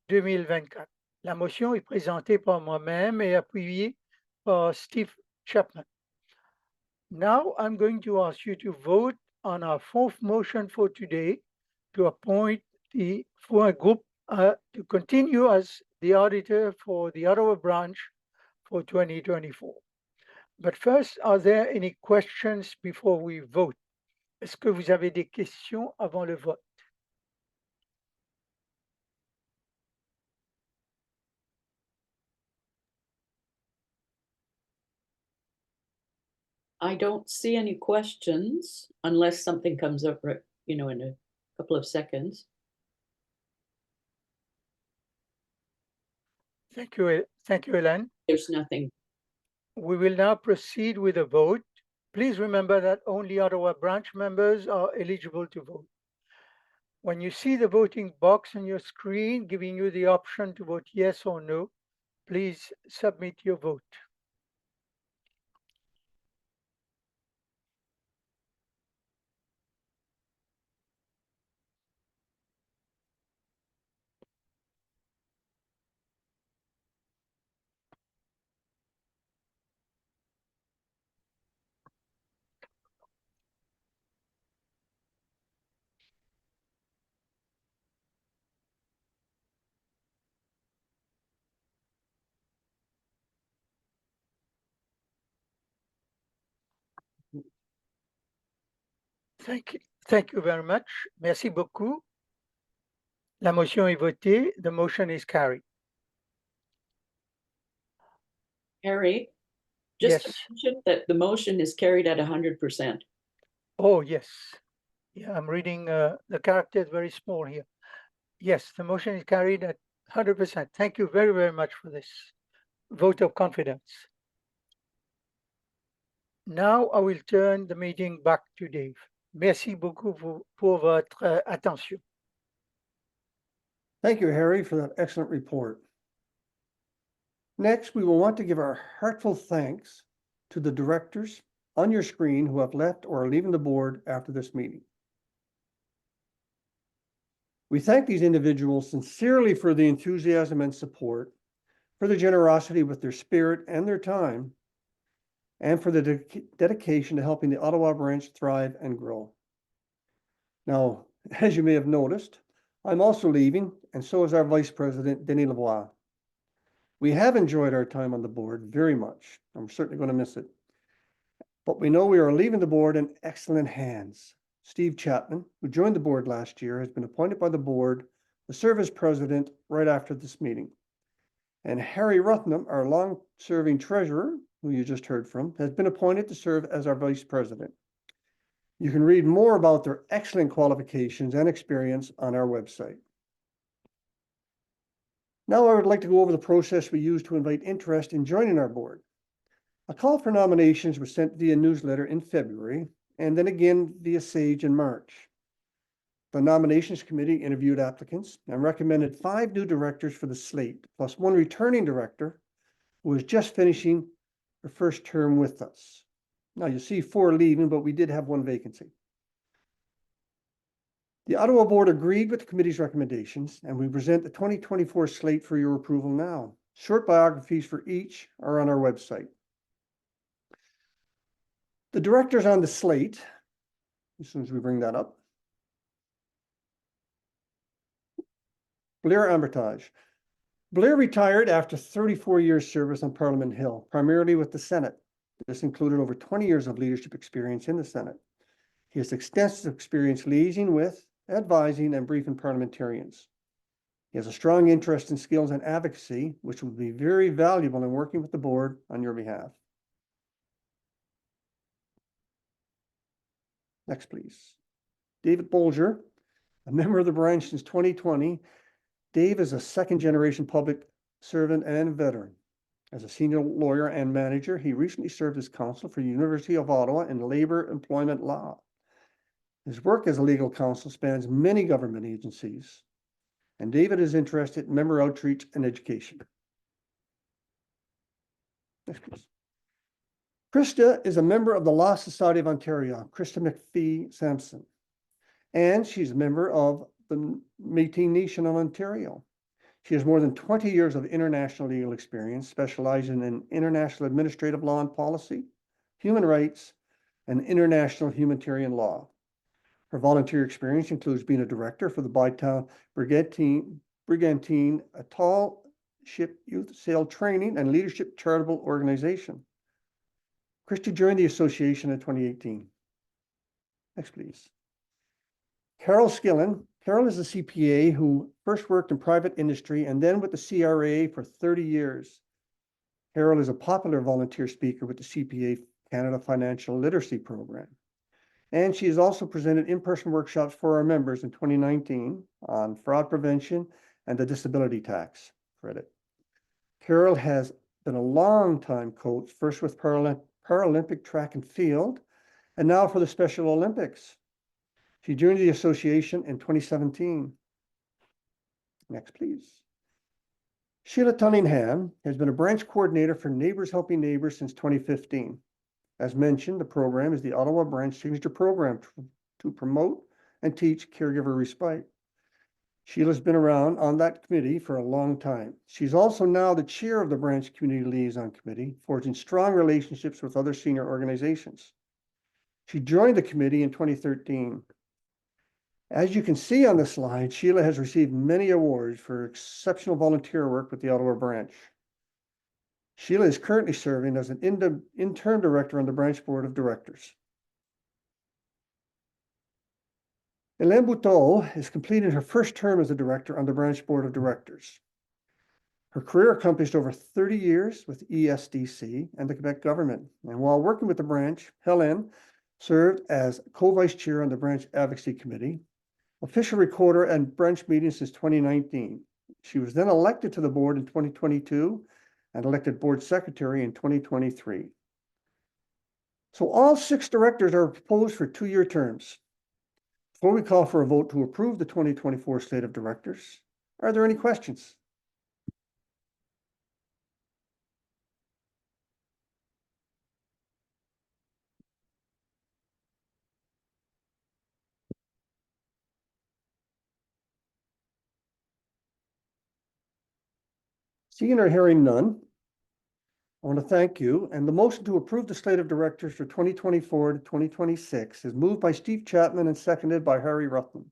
2024. La motion est présentée par moi-même et appuyée par Steve Chapman. Now I'm going to ask you to vote on our fourth motion for today to appoint the Fruin Group to continue as the auditor for the Ottawa branch for 2024. But first, are there any questions before we vote? Est-ce que vous avez des questions avant le vote? I don't see any questions unless something comes up, in a couple of seconds. Thank you, Hélène. There's nothing. We will now proceed with a vote. Please remember that only Ottawa branch members are eligible to vote. When you see the voting box on your screen giving you the option to vote yes or no, please submit your vote. Thank you very much. Merci beaucoup. La motion est votée. The motion is carried. Harry, just to Yes. mention that the motion is carried at 100%. Oh, yes. Yeah, I'm reading the characters very small here. Yes, the motion is carried at 100%. Thank you very, very much for this vote of confidence. Now I will turn the meeting back to Dave. Merci beaucoup pour votre attention. Thank you, Harry, for that excellent report. Next, we will want to give our heartfelt thanks to the directors on your screen who have left or are leaving the board after this meeting. We thank these individuals sincerely for the enthusiasm and support, for the generosity with their spirit and their time, and for the dedication to helping the Ottawa branch thrive and grow. Now, as you may have noticed, I'm also leaving, and so is our Vice President, Denis Lavoie. We have enjoyed our time on the board very much. I'm certainly going to miss it. But we know we are leaving the board in excellent hands. Steve Chapman, who joined the board last year, has been appointed by the board to serve as president right after this meeting. And Harry Ruthnam, our long-serving treasurer, who you just heard from, has been appointed to serve as our vice president. You can read more about their excellent qualifications and experience on our website. Now I would like to go over the process we use to invite interest in joining our board. A call for nominations was sent via newsletter in February, and then again via Sage in March. The nominations committee interviewed applicants and recommended 5 new directors for the slate, plus 1 returning director who was just finishing her first term with us. Now you see 4 leaving, but we did have 1 vacancy. The Ottawa Board agreed with the committee's recommendations, and we present the 2024 slate for your approval now. Short biographies for each are on our website. The directors on the slate, as soon as we bring that up. Blair Ambertage. Blair retired after 34 years service on Parliament Hill, primarily with the Senate. This included over 20 years of leadership experience in the Senate. He has extensive experience liaising with, advising, and briefing parliamentarians. He has a strong interest in skills and advocacy, which will be very valuable in working with the board on your behalf. Next, please. David Bolger, a member of the branch since 2020. Dave is a second-generation public servant and veteran. As a senior lawyer and manager, he recently served as counsel for the University of Ottawa in labor employment law. His work as a legal counsel spans many government agencies, and David is interested in member outreach and education. Next, please. Krista is a member of the Law Society of Ontario, Krista McPhee Sampson, and she's a member of the Métis Nation of Ontario. She has more than 20 years of international legal experience, specializing in international administrative law and policy, human rights, and international humanitarian law. Her volunteer experience includes being a director for the Bytown Brigantine, a tall ship youth sail training and leadership charitable organization. Krista joined the association in 2018. Next, please. Carol Skillen. Carol is a CPA who first worked in private industry and then with the CRA for 30 years. Carol is a popular volunteer speaker with the CPA Canada Financial Literacy Program. And she has also presented in-person workshops for our members in 2019 on fraud prevention and the disability tax credit. Carol has been a long-time coach, first with Paralympic track and field, and now for the Special Olympics. She joined the association in 2017. Next, please. Sheila Cunningham has been a branch coordinator for Neighbors Helping Neighbors since 2015. As mentioned, the program is the Ottawa Branch Signature Program to promote and teach caregiver respite. Sheila's been around on that committee for a long time. She's also now the chair of the Branch Community Liaison Committee, forging strong relationships with other senior organizations. She joined the committee in 2013. As you can see on the slide, Sheila has received many awards for exceptional volunteer work with the Ottawa Branch. Sheila is currently serving as an interim director on the branch board of directors. Hélène Bouteau is completing her first term as a director on the branch board of directors. Her career accomplished over 30 years with ESDC and the Quebec government. And while working with the branch, Hélène served as co-vice chair on the branch advocacy committee, official recorder at branch meetings since 2019. She was then elected to the board in 2022 and elected board secretary in 2023. So all 6 directors are proposed for 2-year terms. Before we call for a vote to approve the 2024 slate of directors, are there any questions? Seeing or hearing none, I want to thank you. And the motion to approve the slate of directors for 2024 to 2026 is moved by Steve Chapman and seconded by Harry Ruffman.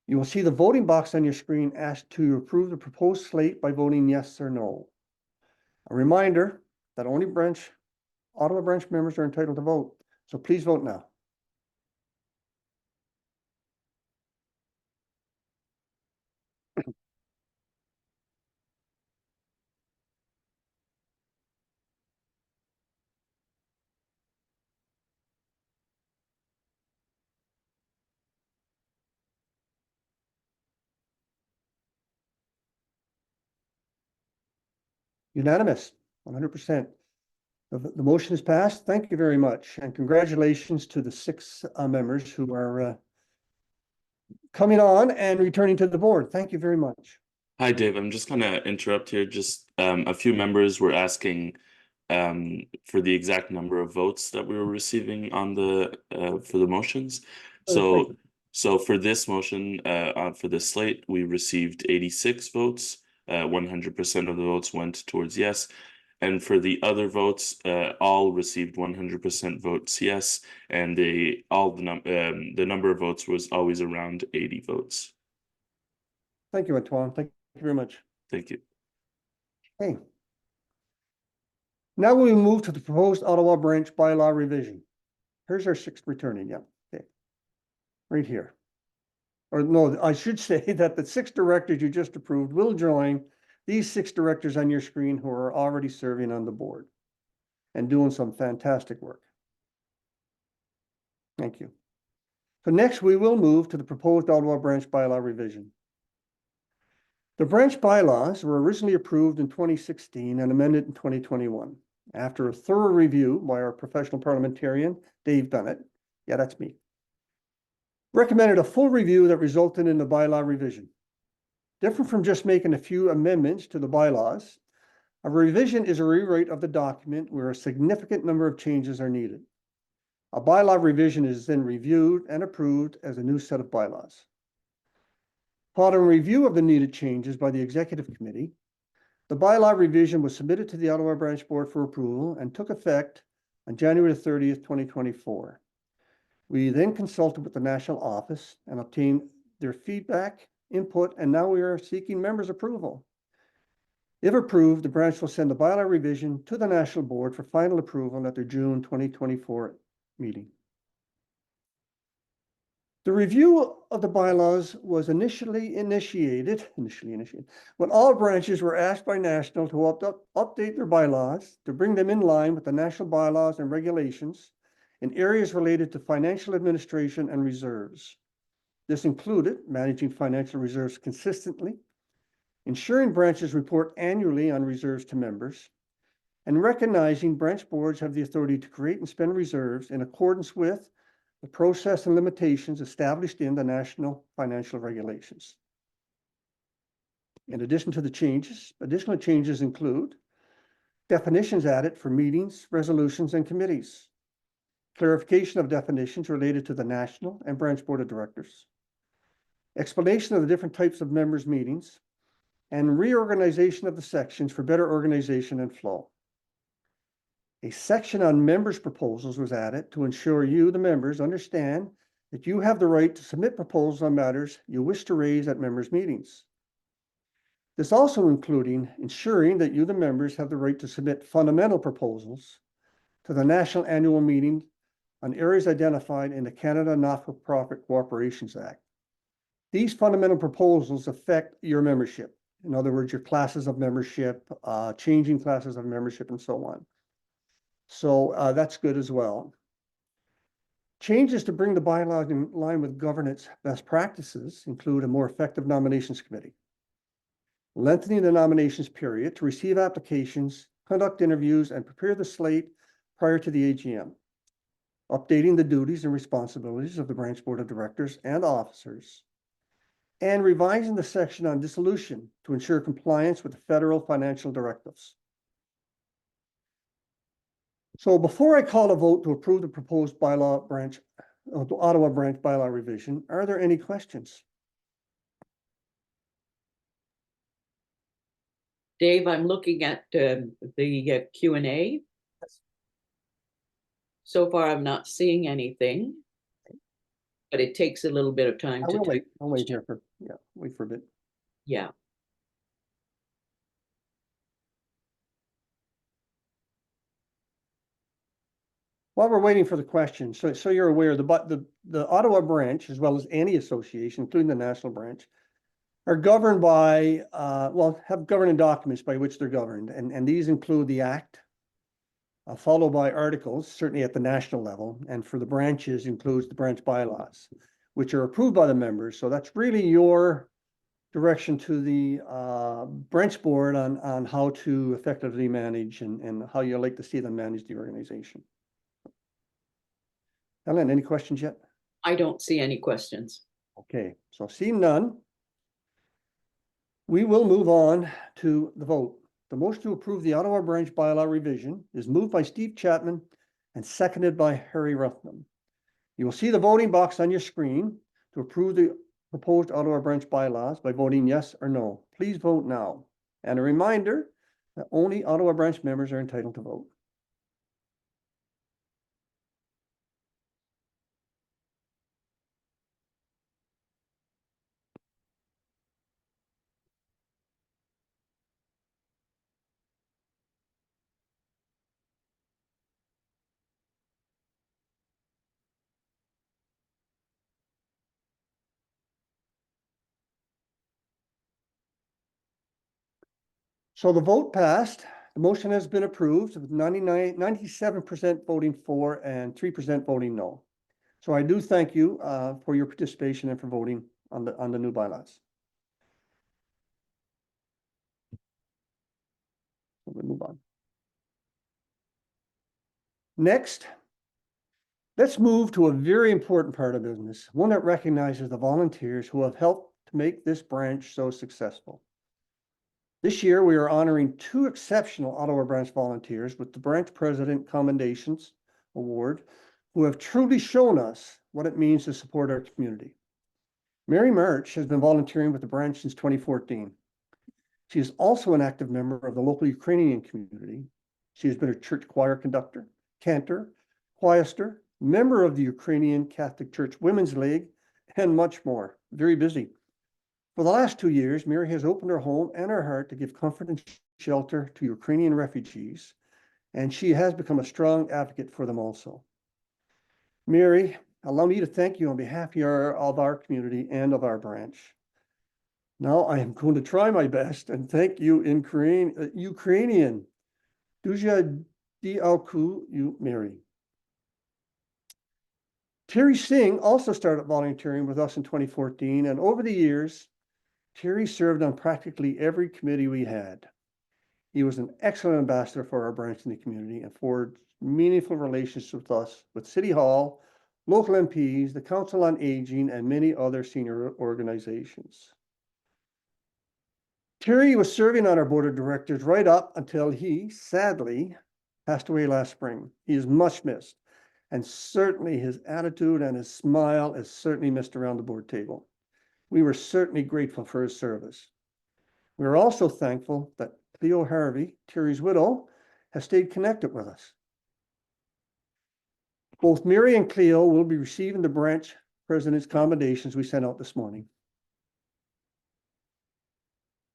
You will see the voting box on your screen asked to approve the proposed slate by voting yes or no. A reminder that only Ottawa Branch members are entitled to vote, so please vote now. Unanimous, 100%. The motion is passed. Thank you very much. And congratulations to the 6 members who are coming on and returning to the board. Thank you very much. Hi, Dave. I'm just gonna interrupt here. Just a few members were asking for the exact number of votes that we were receiving on the for the motions. Oh, thank So for this motion, for this slate, we received 86 votes. 100% of the votes went towards yes. And for the other votes, all received 100% votes yes, and the number of votes was always around 80 votes. Thank you, Antoine. Thank you very much. Thank you. Okay. Now we move to the proposed Ottawa Branch bylaw revision. Here's our 6th returning, yeah, okay. Right here. Or no, I should say that the 6 directors you just approved will join these 6 directors on your screen who are already serving on the board and doing some fantastic work. Thank you. So next we will move to the proposed Ottawa Branch bylaw revision. The branch bylaws were originally approved in 2016 and amended in 2021. After a thorough review by our professional parliamentarian, Dave Bennett, yeah, that's me, recommended a full review that resulted in the bylaw revision. Different from just making a few amendments to the bylaws, a revision is a rewrite of the document where a significant number of changes are needed. A bylaw revision is then reviewed and approved as a new set of bylaws. Upon a review of the needed changes by the Executive Committee, the bylaw revision was submitted to the Ottawa Branch Board for approval and took effect on January 30th, 2024. We then consulted with the National Office and obtained their feedback, input, and now we are seeking members' approval. If approved, the branch will send the bylaw revision to the National Board for final approval at their June 2024 meeting. The review of the bylaws was initially initiated when all branches were asked by National to update their bylaws to bring them in line with the national bylaws and regulations in areas related to financial administration and reserves. This included managing financial reserves consistently, ensuring branches report annually on reserves to members, and recognizing branch boards have the authority to create and spend reserves in accordance with the process and limitations established in the national financial regulations. In addition to the changes, additional changes include definitions added for meetings, resolutions, and committees, clarification of definitions related to the national and branch board of directors, explanation of the different types of members' meetings, and reorganization of the sections for better organization and flow. A section on members' proposals was added to ensure you, the members, understand that you have the right to submit proposals on matters you wish to raise at members' meetings. This also including ensuring that you, the members, have the right to submit fundamental proposals to the National Annual Meeting on areas identified in the Canada Not-for-Profit Corporations Act. These fundamental proposals affect your membership. In other words, your classes of membership, changing classes of membership, and so on. So that's good as well. Changes to bring the bylaws in line with governance best practices include a more effective nominations committee, lengthening the nominations period to receive applications, conduct interviews, and prepare the slate prior to the AGM, updating the duties and responsibilities of the branch board of directors and officers, and revising the section on dissolution to ensure compliance with the federal financial directives. So before I call a vote to approve the proposed Ottawa Branch bylaw revision, are there any questions? Dave, I'm looking at the Q&A. So far, I'm not seeing anything, but it takes a little bit of time to type. I'll wait here for, wait for a bit. Yeah. While we're waiting for the questions, so you're aware, the Ottawa branch, as well as any association, including the national branch, are governed by, have governing documents by which they're governed. And these include the Act, followed by articles, certainly at the national level, and for the branches includes the branch bylaws, which are approved by the members. So that's really your direction to the branch board on how to effectively manage and how you like to see them manage the organization. Ellen, any questions yet? I don't see any questions. Okay, so seeing none, we will move on to the vote. The motion to approve the Ottawa Branch bylaw revision is moved by Steve Chapman and seconded by Harry Ruffman. You will see the voting box on your screen to approve the proposed Ottawa Branch bylaws by voting yes or no. Please vote now. And a reminder that only Ottawa Branch members are entitled to vote. So the vote passed. The motion has been approved with 97% voting for and 3% voting no. So I do thank you for your participation and for voting on the new bylaws. We'll move on. Next, let's move to a very important part of business, one that recognizes the volunteers who have helped to make this branch so successful. This year, we are honoring 2 exceptional Ottawa Branch volunteers with the Branch President Commendations Award, who have truly shown us what it means to support our community. Mary March has been volunteering with the branch since 2014. She is also an active member of the local Ukrainian community. She has been a church choir conductor, cantor, choister, member of the Ukrainian Catholic Church Women's League, and much more. Very busy. For the last 2 years, Mary has opened her home and her heart to give comfort and shelter to Ukrainian refugees, and she has become a strong advocate for them also. Mary, allow me to thank you on behalf of our community and of our branch. Now I am going to try my best and thank you in Ukrainian. Duja dialku you, Mary. Terry Singh also started volunteering with us in 2014, and over the years, Terry served on practically every committee we had. He was an excellent ambassador for our branch in the community and forged meaningful relationships with us, with City Hall, local MPs, the Council on Aging, and many other senior organizations. Terry was serving on our board of directors right up until he, sadly, passed away last spring. He is much missed, and certainly his attitude and his smile is certainly missed around the board table. We were certainly grateful for his service. We are also thankful that Cleo Harvey, Terry's widow, has stayed connected with us. Both Mary and Cleo will be receiving the branch president's commendations we sent out this morning.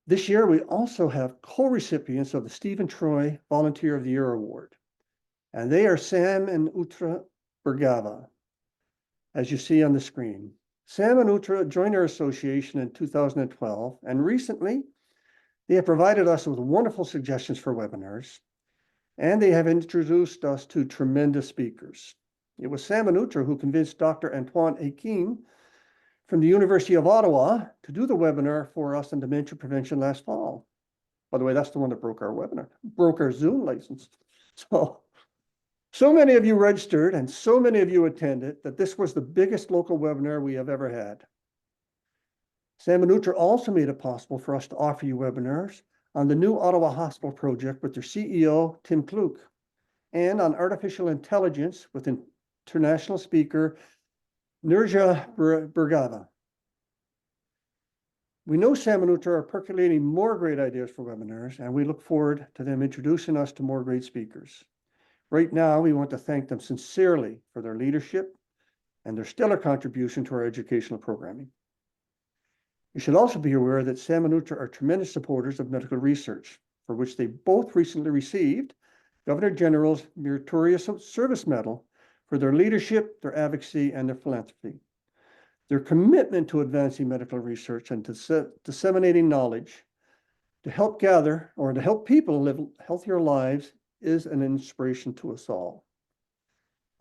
This year, we also have co-recipients of the Stephen Troy Volunteer of the Year Award, and they are Sam and Utra Bergava, as you see on the screen. Sam and Utra joined our association in 2012, and recently they have provided us with wonderful suggestions for webinars, and they have introduced us to tremendous speakers. It was Sam and Utra who convinced Dr. Antoine Akin from the University of Ottawa to do the webinar for us on dementia prevention last fall. By the way, that's the one that broke our Zoom license. So many of you registered and so many of you attended that this was the biggest local webinar we have ever had. Sam and Utra also made it possible for us to offer you webinars on the new Ottawa Hospital project with their CEO, Tim Kluk, and on artificial intelligence with international speaker, Nurja Bergava. We know Sam and Utra are percolating more great ideas for webinars, and we look forward to them introducing us to more great speakers. Right now, we want to thank them sincerely for their leadership and their stellar contribution to our educational programming. You should also be aware that Sam and Utra are tremendous supporters of medical research, for which they both recently received Governor General's Meritorious Service Medal for their leadership, their advocacy, and their philanthropy. Their commitment to advancing medical research and to disseminating knowledge to help gather or to help people live healthier lives is an inspiration to us all.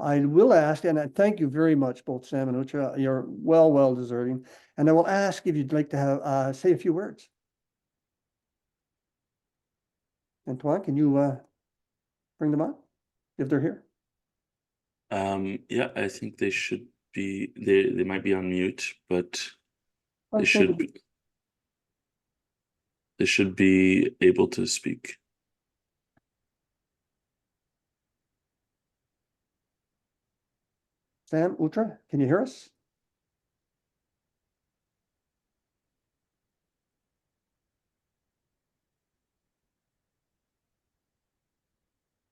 I will ask, and I thank you very much, both Sam and Ucha. You're well deserving. And I will ask if you'd like to have say a few words. Antoine, can you bring them up if they're here? Yeah, I think they should be. They might be on mute, but I they think should be able to speak. Sam, Ucha, can you hear us?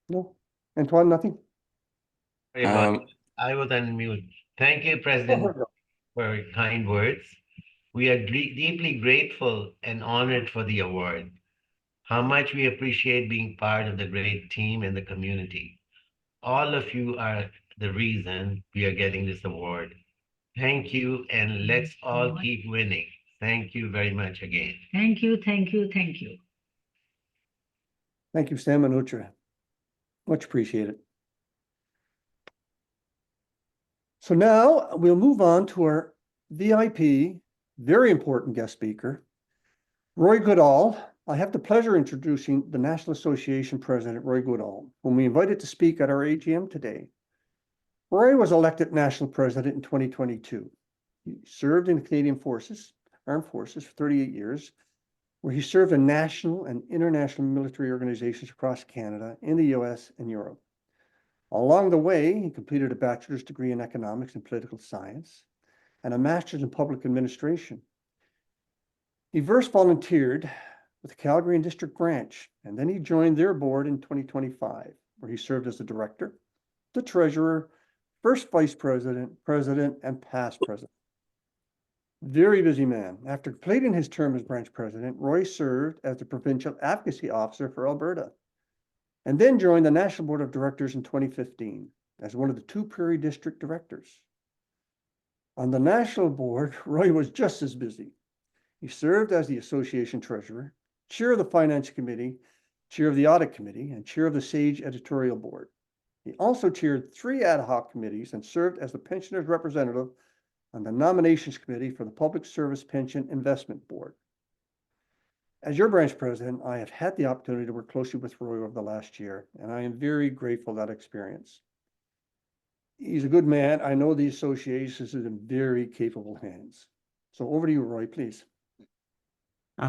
No, Antoine, nothing. Sorry about Um, that. I was unmuted. Thank you, Oh, President, here we go. for your kind words. We are deeply grateful and honored for the award. How much we appreciate being part of the great team and the community. All of you are the reason we are getting this award. Thank you, and let's all keep winning. Thank you very much again. Thank you, thank you, thank you. Thank you, Sam and Ucha. Much appreciated. So now we'll move on to our VIP, very important guest speaker, Roy Goodall. I have the pleasure of introducing the National Association President, Roy Goodall, whom we invited to speak at our AGM today. Roy was elected National President in 2022. He served in the Canadian Armed Forces for 38 years, where he served in national and international military organizations across Canada, in the US and Europe. Along the way, he completed a bachelor's degree in economics and political science and a master's in public administration. He first volunteered with the Calgary and District Branch, and then he joined their board in 2025, where he served as the director, the treasurer, first vice president, president, and past president. Very busy man. After completing his term as branch president, Roy served as the provincial advocacy officer for Alberta, and then joined the National Board of Directors in 2015 as one of the 2 Prairie District directors. On the national board, Roy was just as busy. He served as the association treasurer, chair of the finance committee, chair of the audit committee, and chair of the SAGE editorial board. He also chaired 3 ad hoc committees and served as the pensioners representative on the nominations committee for the Public Service Pension Investment Board. As your branch president, I have had the opportunity to work closely with Roy over the last year, and I am very grateful for that experience. He's a good man. I know the association is in very capable hands. So over to you, Roy, please.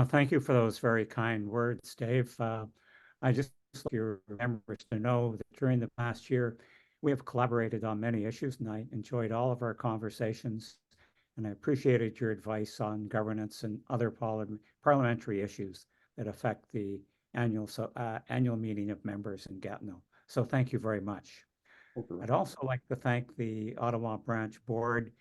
Thank you for those very kind words, Dave. I just want your members to know that during the past year, we have collaborated on many issues, and I enjoyed all of our conversations, and I appreciated your advice on governance and other parliamentary issues that affect the annual meeting of members in Gatineau. So thank you very much. I'd also like to thank the Ottawa Branch Board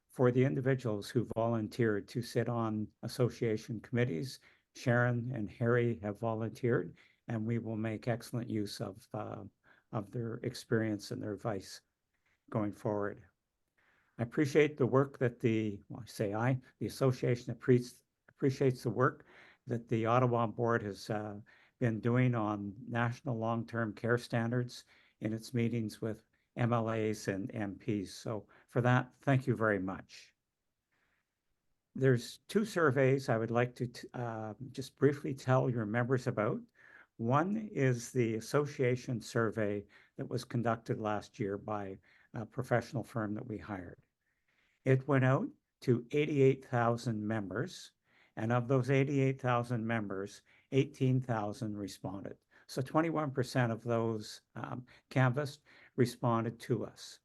for the individuals who volunteered to sit on association committees. Sharon and Harry have volunteered, and we will make excellent use of their experience and their advice going forward. I appreciate the work that the association appreciates the work that the Ottawa Board has been doing on national long-term care standards in its meetings with MLAs and MPs. So for that, thank you very much. There's 2 surveys I would like to just briefly tell your members about. One is the association survey that was conducted last year by a professional firm that we hired. It went out to 88,000 members, and of those 88,000 members, 18,000 responded. So 21% of those canvassed responded to us.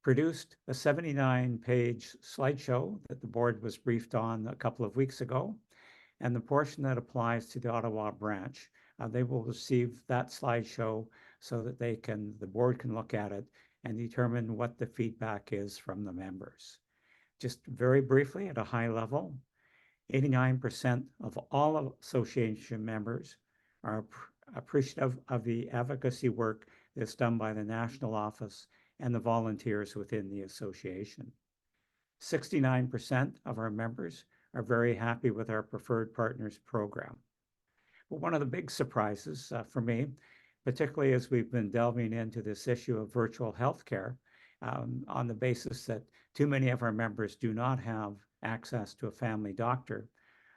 Produced a 79-page slideshow that the board was briefed on a couple of weeks ago, and the portion that applies to the Ottawa branch, they will receive that slideshow so that the board can look at it and determine what the feedback is from the members. Just very briefly, at a high level, 89% of all association members are appreciative of the advocacy work that's done by the national office and the volunteers within the association. 69% of our members are very happy with our Preferred Partners program. But one of the big surprises for me particularly as we've been delving into this issue of virtual healthcare, on the basis that too many of our members do not have access to a family doctor.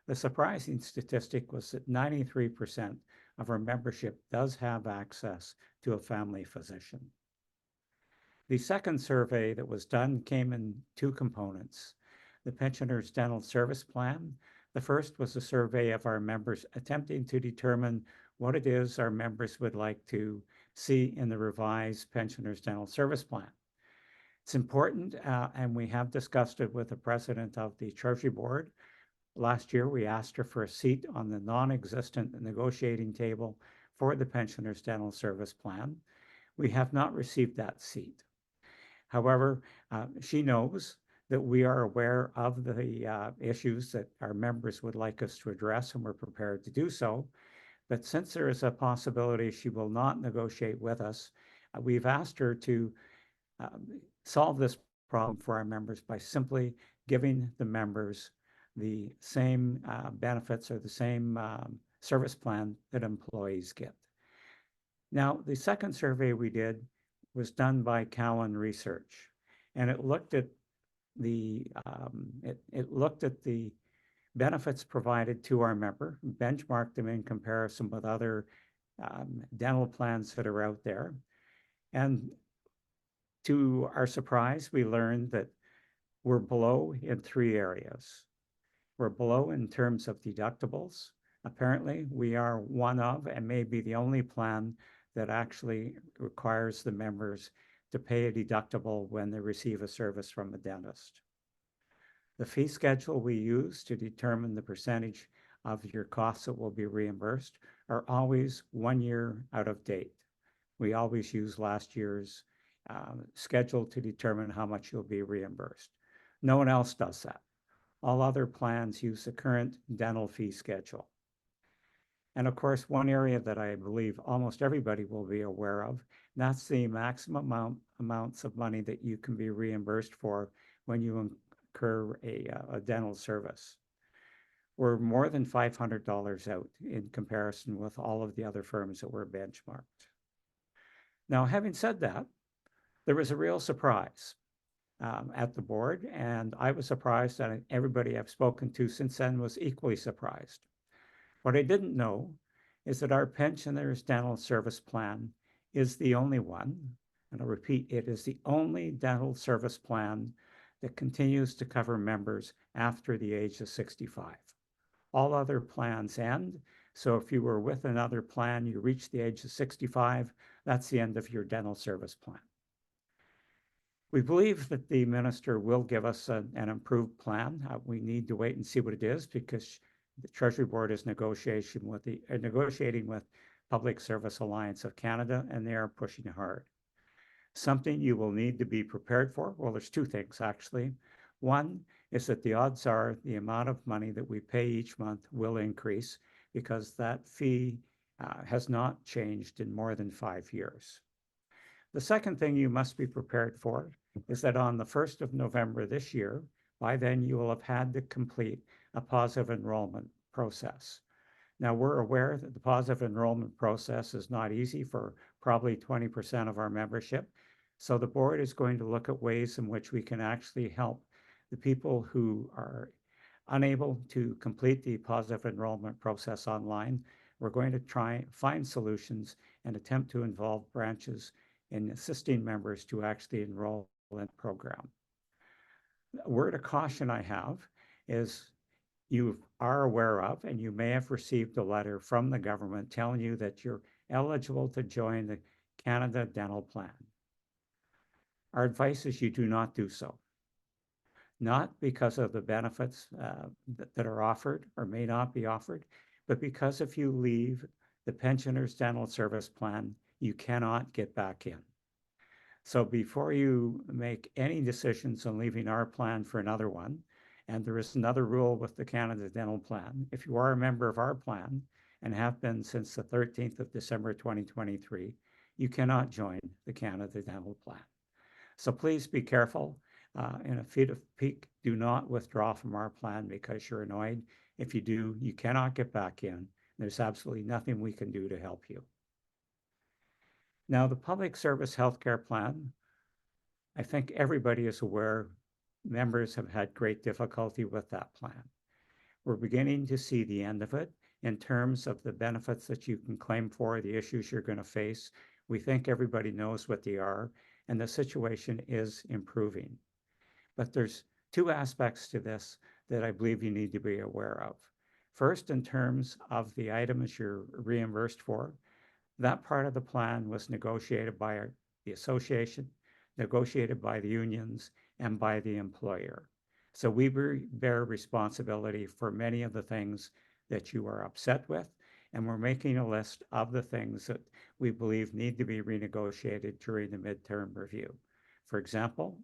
The surprising statistic was that 93% of our membership does have access to a family physician. The second survey that was done came in two components. The Pensioners Dental Service Plan. The first was a survey of our members attempting to determine what it is our members would like to see in the revised Pensioners Dental Service Plan. It's important, and we have discussed it with the president of the Treasury Board. Last year, we asked her for a seat on the non-existent negotiating table for the Pensioners Dental Service Plan. We have not received that seat. However, she knows that we are aware of the issues that our members would like us to address, and we're prepared to do so. But since there is a possibility she will not negotiate with us, we've asked her to solve this problem for our members by simply giving the members the same benefits or the same service plan that employees get. Now, the second survey we did was done by Cowan Research, and it looked at the benefits provided to our member, benchmarked them in comparison with other dental plans that are out there. And to our surprise, we learned that we're below in three areas. We're below in terms of deductibles. Apparently, we are one of, and maybe the only plan that actually requires the members to pay a deductible when they receive a service from a dentist. The fee schedule we use to determine the percentage of your costs that will be reimbursed are always 1 year out of date. We always use last year's schedule to determine how much you'll be reimbursed. No one else does that. All other plans use the current dental fee schedule. And of course, one area that I believe almost everybody will be aware of, that's the maximum amounts of money that you can be reimbursed for when you incur a dental service. We're more than $500 out in comparison with all of the other firms that were benchmarked. Now, having said that, there was a real surprise at the board, and I was surprised, and everybody I've spoken to since then was equally surprised. What I didn't know is that our Pensioners Dental Service Plan is the only one, and I'll repeat, it is the only dental service plan that continues to cover members after the age of 65. All other plans end, so if you were with another plan, you reach the age of 65, that's the end of your dental service plan. We believe that the minister will give us an improved plan. We need to wait and see what it is, because the Treasury Board is negotiating with Public Service Alliance of Canada, and they are pushing hard. Something you will need to be prepared for. Well, there's two things, actually. One is that the odds are the amount of money that we pay each month will increase, because that fee has not changed in more than 5 years. The second thing you must be prepared for is that on the 1st of November this year, by then you will have had to complete a positive enrollment process. Now, we're aware that the positive enrollment process is not easy for probably 20% of our membership. So the board is going to look at ways in which we can actually help the people who are unable to complete the positive enrollment process online. We're going to try and find solutions and attempt to involve branches in assisting members to actually enroll in the program. A word of caution I have is you are aware of, and you may have received a letter from the government telling you that you're eligible to join the Canada Dental Plan. Our advice is you do not do so. Not because of the benefits that are offered or may not be offered, but because if you leave the Pensioners Dental Service Plan, you cannot get back in. So before you make any decisions on leaving our plan for another one, and there is another rule with the Canada Dental Plan, if you are a member of our plan and have been since the 13th of December 2023, you cannot join the Canada Dental Plan. So please be careful. In a fit of pique, do not withdraw from our plan because you're annoyed. If you do, you cannot get back in. There's absolutely nothing we can do to help you. Now, the public service healthcare plan, I think everybody is aware members have had great difficulty with that plan. We're beginning to see the end of it in terms of the benefits that you can claim for, the issues you're going to face. We think everybody knows what they are, and the situation is improving. But there's two aspects to this that I believe you need to be aware of. First, in terms of the items you're reimbursed for, that part of the plan was negotiated by the association, negotiated by the unions, and by the employer. So we bear responsibility for many of the things that you are upset with, and we're making a list of the things that we believe need to be renegotiated during the midterm review. For example,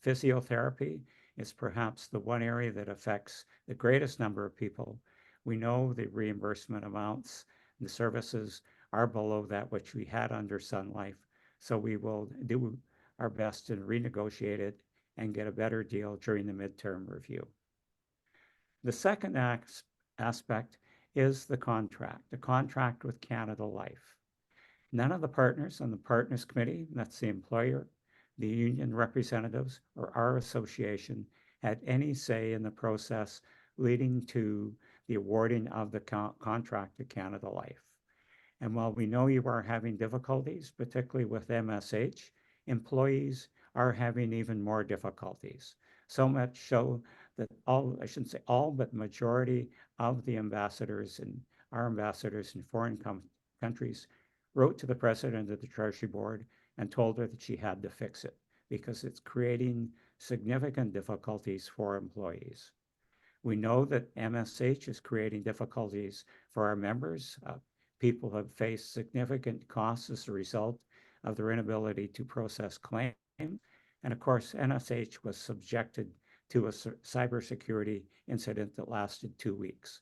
physiotherapy is perhaps the one area that affects the greatest number of people. We know the reimbursement amounts, the services are below that which we had under Sun Life. So we will do our best to renegotiate it and get a better deal during the midterm review. The second aspect is the contract with Canada Life. None of the partners on the partners committee, that's the employer, the union representatives, or our association, had any say in the process leading to the awarding of the contract to Canada Life. And while we know you are having difficulties, particularly with MSH, employees are having even more difficulties. So much so that I shouldn't say all, but majority of the ambassadors and our ambassadors in foreign countries wrote to the president of the Treasury Board and told her that she had to fix it because it's creating significant difficulties for employees. We know that MSH is creating difficulties for our members. People have faced significant costs as a result of their inability to process claims. And of course, MSH was subjected to a cybersecurity incident that lasted 2 weeks.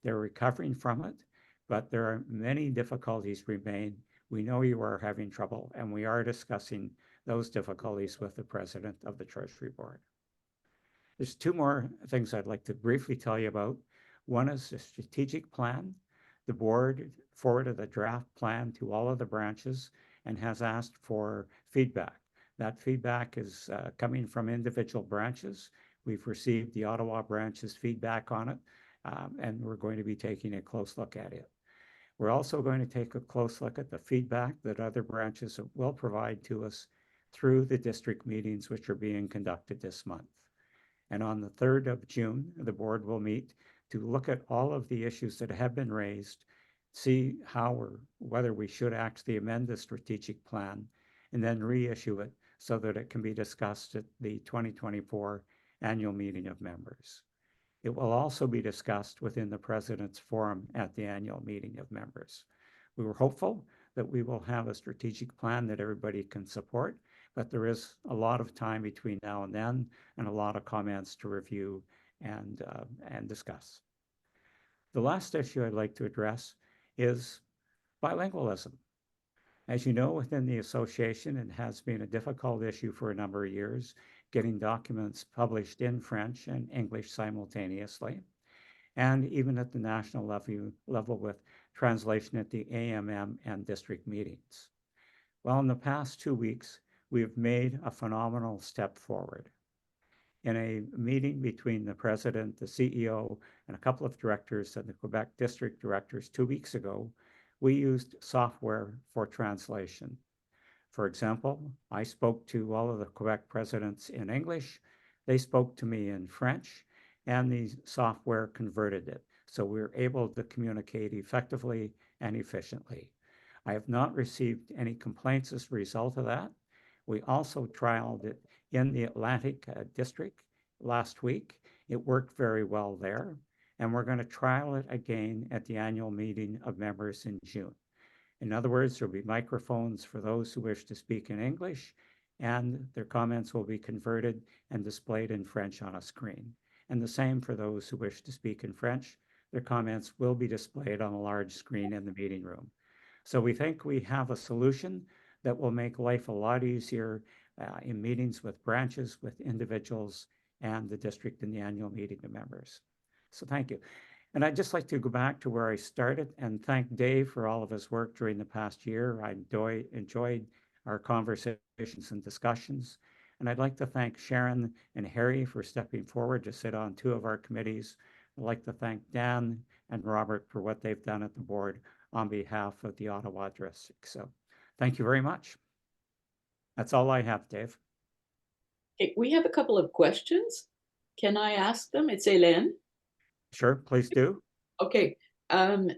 They're recovering from it, but there are many difficulties remain. We know you are having trouble, and we are discussing those difficulties with the president of the Treasury Board. There's two more things I'd like to briefly tell you about. One is the strategic plan. The board forwarded a draft plan to all of the branches and has asked for feedback. That feedback is coming from individual branches. We've received the Ottawa branch's feedback on it, and we're going to be taking a close look at it. We're also going to take a close look at the feedback that other branches will provide to us through the district meetings which are being conducted this month. And on the 3rd of June, the board will meet to look at all of the issues that have been raised, see how or whether we should actually amend the strategic plan, and then reissue it so that it can be discussed at the 2024 annual meeting of members. It will also be discussed within the President's Forum at the annual meeting of members. We were hopeful that we will have a strategic plan that everybody can support, but there is a lot of time between now and then and a lot of comments to review and discuss. The last issue I'd like to address is bilingualism. As you know, within the association, it has been a difficult issue for a number of years, getting documents published in French and English simultaneously, and even at the national level with translation at the AMM and district meetings. Well, in the past 2 weeks, we have made a phenomenal step forward. In a meeting between the president, the CEO, and a couple of directors and the Quebec district directors 2 weeks ago, we used software for translation. For example, I spoke to all of the Quebec presidents in English, they spoke to me in French, and the software converted it. So we were able to communicate effectively and efficiently. I have not received any complaints as a result of that. We also trialed it in the Atlantic district last week. It worked very well there. And we're going to trial it again at the annual meeting of members in June. In other words, there'll be microphones for those who wish to speak in English, and their comments will be converted and displayed in French on a screen. And the same for those who wish to speak in French. Their comments will be displayed on a large screen in the meeting room. So we think we have a solution that will make life a lot easier in meetings with branches, with individuals, and the district in the annual meeting of members. So thank you. And I'd just like to go back to where I started and thank Dave for all of his work during the past year. I enjoyed our conversations and discussions. And I'd like to thank Sharon and Harry for stepping forward to sit on 2 of our committees. I'd like to thank Dan and Robert for what they've done at the board on behalf of the Ottawa District. So thank you very much. That's all I have, Dave. Okay, we have a couple of questions. Can I ask them? It's Hélène. Sure, please do. Okay, the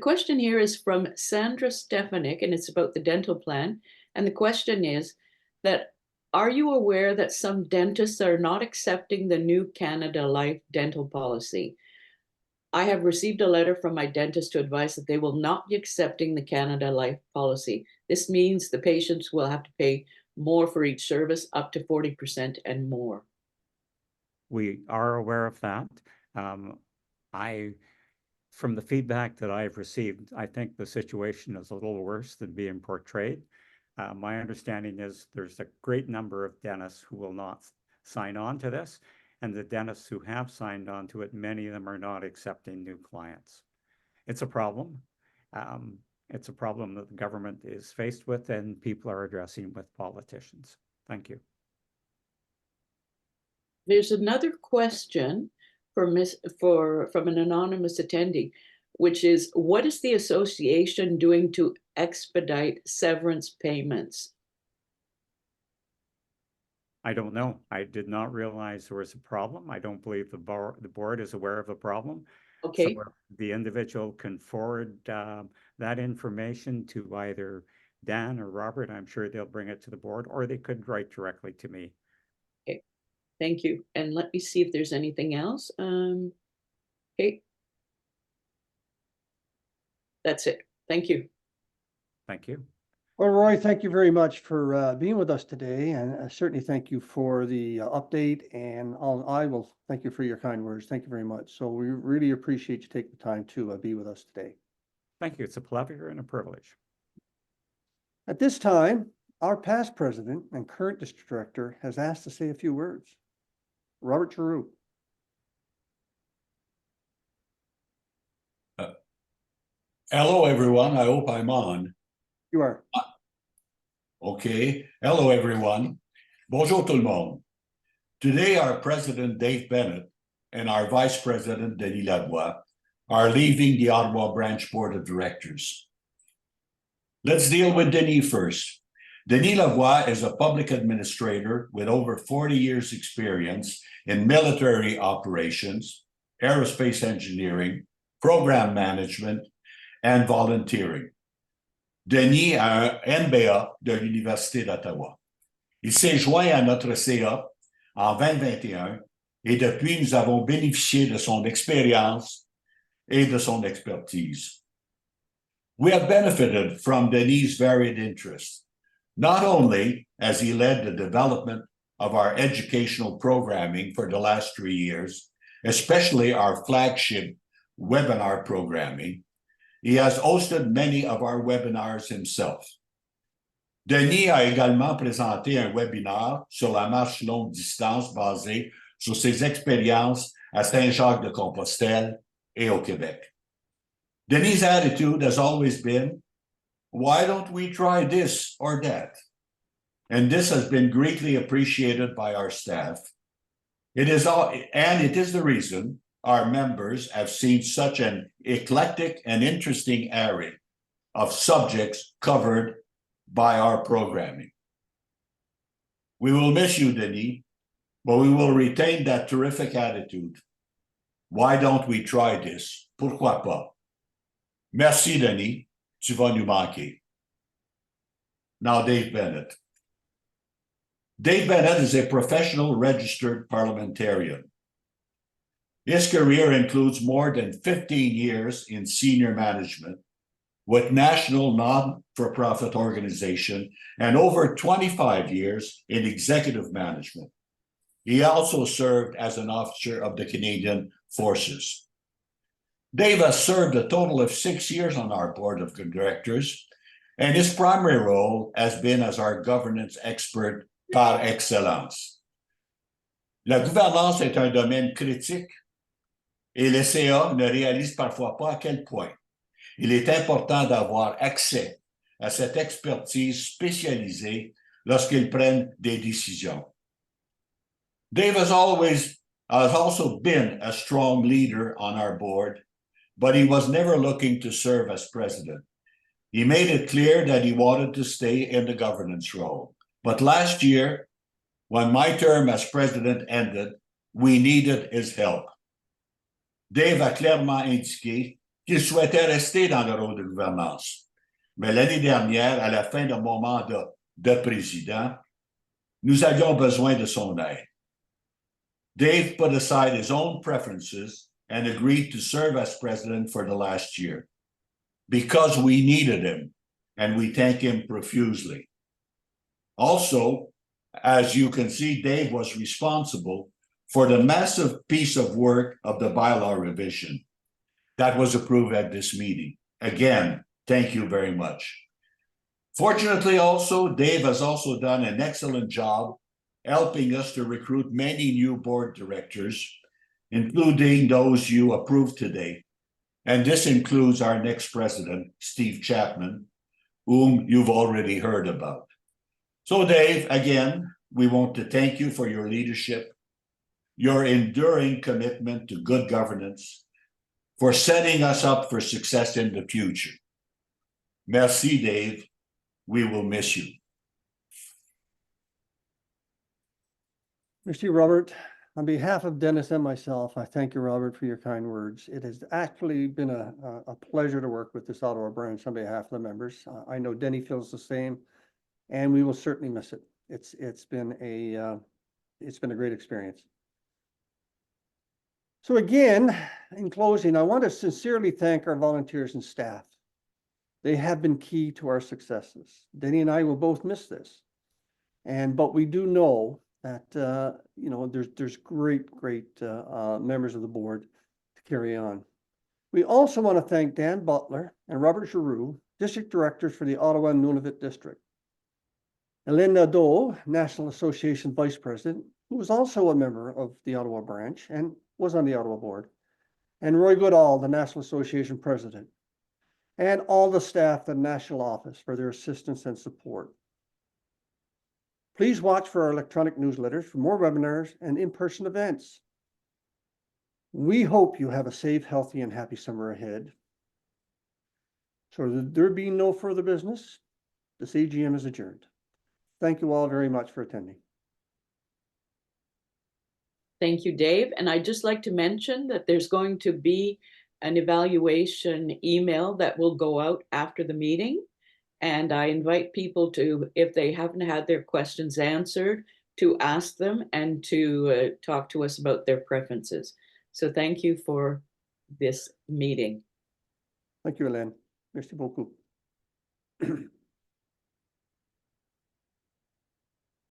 question here is from Sandra Stefanik, and it's about the dental plan. And the question is that, are you aware that some dentists are not accepting the new Canada Life dental policy? I have received a letter from my dentist to advise that they will not be accepting the Canada Life policy. This means the patients will have to pay more for each service, up to 40% and more. We are aware of that. From the feedback that I've received, I think the situation is a little worse than being portrayed. My understanding is there's a great number of dentists who will not sign on to this, and the dentists who have signed on to it, many of them are not accepting new clients. It's a problem. It's a problem that the government is faced with and people are addressing with politicians. Thank you. There's another question from an anonymous attendee, which is, what is the association doing to expedite severance payments? I don't know. I did not realize there was a problem. I don't believe the board is aware of the problem. Okay. So the individual can forward that information to either Dan or Robert. I'm sure they'll bring it to the board, or they could write directly to me. Okay, thank you. And let me see if there's anything else. Okay. That's it. Thank you. Thank you. Well, Roy, thank you very much for being with us today, and certainly thank you for the update, and I will thank you for your kind words. Thank you very much. So we really appreciate you taking the time to be with us today. Thank you. It's a pleasure and a privilege. At this time, our past president and current district director has asked to say a few words. Robert Giroux. Hello, everyone. I hope I'm on. You are. Okay. Hello, everyone. Bonjour tout le monde. Today, our president, Dave Bennett, and our vice president, Denis Lavoie, are leaving the Ottawa Branch Board of Directors. Let's deal with Denis first. Denis Lavoie is a public administrator with over 40 years' experience in military operations, aerospace engineering, program management, and volunteering. Denis a un MBA de l'Université d'Ottawa. Il s'est joint à notre CA en 2021 et depuis, nous avons bénéficié de son expérience et de son expertise. We have benefited from Denis' varied interests, not only as he led the development of our educational programming for the last 3 years, especially our flagship webinar programming. He has hosted many of our webinars himself. Denis a également présenté un webinaire sur la marche longue distance basé sur ses expériences à Saint-Jacques-de-Compostelle et au Québec. Denis' attitude has always been, why don't we try this or that? And this has been greatly appreciated by our staff. It is the reason our members have seen such an eclectic and interesting array of subjects covered by our programming. We will miss you, Denis, but we will retain that terrific attitude. Why don't we try this? Pourquoi pas? Merci, Denis. Tu vas nous manquer. Now, Dave Bennett. Dave Bennett is a professional registered parliamentarian. His career includes more than 15 years in senior management with national non-for-profit organization and over 25 years in executive management. He also served as an officer of the Canadian Forces. Dave has served a total of 6 years on our board of directors, and his primary role has been as our governance expert par excellence. La gouvernance est un domaine critique et les CA ne réalisent parfois pas à quel point il est important d'avoir accès à cette expertise spécialisée lorsqu'ils prennent des décisions. Dave has also been a strong leader on our board, but he was never looking to serve as president. He made it clear that he wanted to stay in the governance role. But last year, when my term as president ended, we needed his help. Dave a clairement indiqué qu'il souhaitait rester dans le rôle de gouvernance. Mais l'année dernière, à la fin de mon mandat de président, nous avions besoin de son aide. Dave put aside his own preferences and agreed to serve as president for the last year because we needed him, and we thank him profusely. Also, as you can see, Dave was responsible for the massive piece of work of the bylaw revision that was approved at this meeting. Again, thank you very much. Fortunately, also, Dave has also done an excellent job helping us to recruit many new board directors, including those you approved today. And this includes our next president, Steve Chapman, whom you've already heard about. So, Dave, again, we want to thank you for your leadership, your enduring commitment to good governance, for setting us up for success in the future. Merci, Dave. We will miss you. Mr. Robert, on behalf of Dennis and myself, I thank you, Robert, for your kind words. It has actually been a pleasure to work with this Ottawa branch on behalf of the members. I know Denny feels the same, and we will certainly miss it. It's been a great experience. So again, in closing, I want to sincerely thank our volunteers and staff. They have been key to our successes. Denny and I will both miss this, but we do know that there's great members of the board to carry on. We also want to thank Dan Butler and Robert Giroux, district directors for the Ottawa and Nunavut district. Hélène Nadeau, National Association Vice President, who was also a member of the Ottawa branch and was on the Ottawa board, and Roy Goodall, the National Association President, and all the staff at the National Office for their assistance and support. Please watch for our electronic newsletters for more webinars and in-person events. We hope you have a safe, healthy, and happy summer ahead. So there being no further business, this AGM is adjourned. Thank you all very much for attending. Thank you, Dave. And I'd just like to mention that there's going to be an evaluation email that will go out after the meeting. And I invite people to, if they haven't had their questions answered, to ask them and to talk to us about their preferences. So thank you for this meeting. Thank you, Hélène. Merci beaucoup.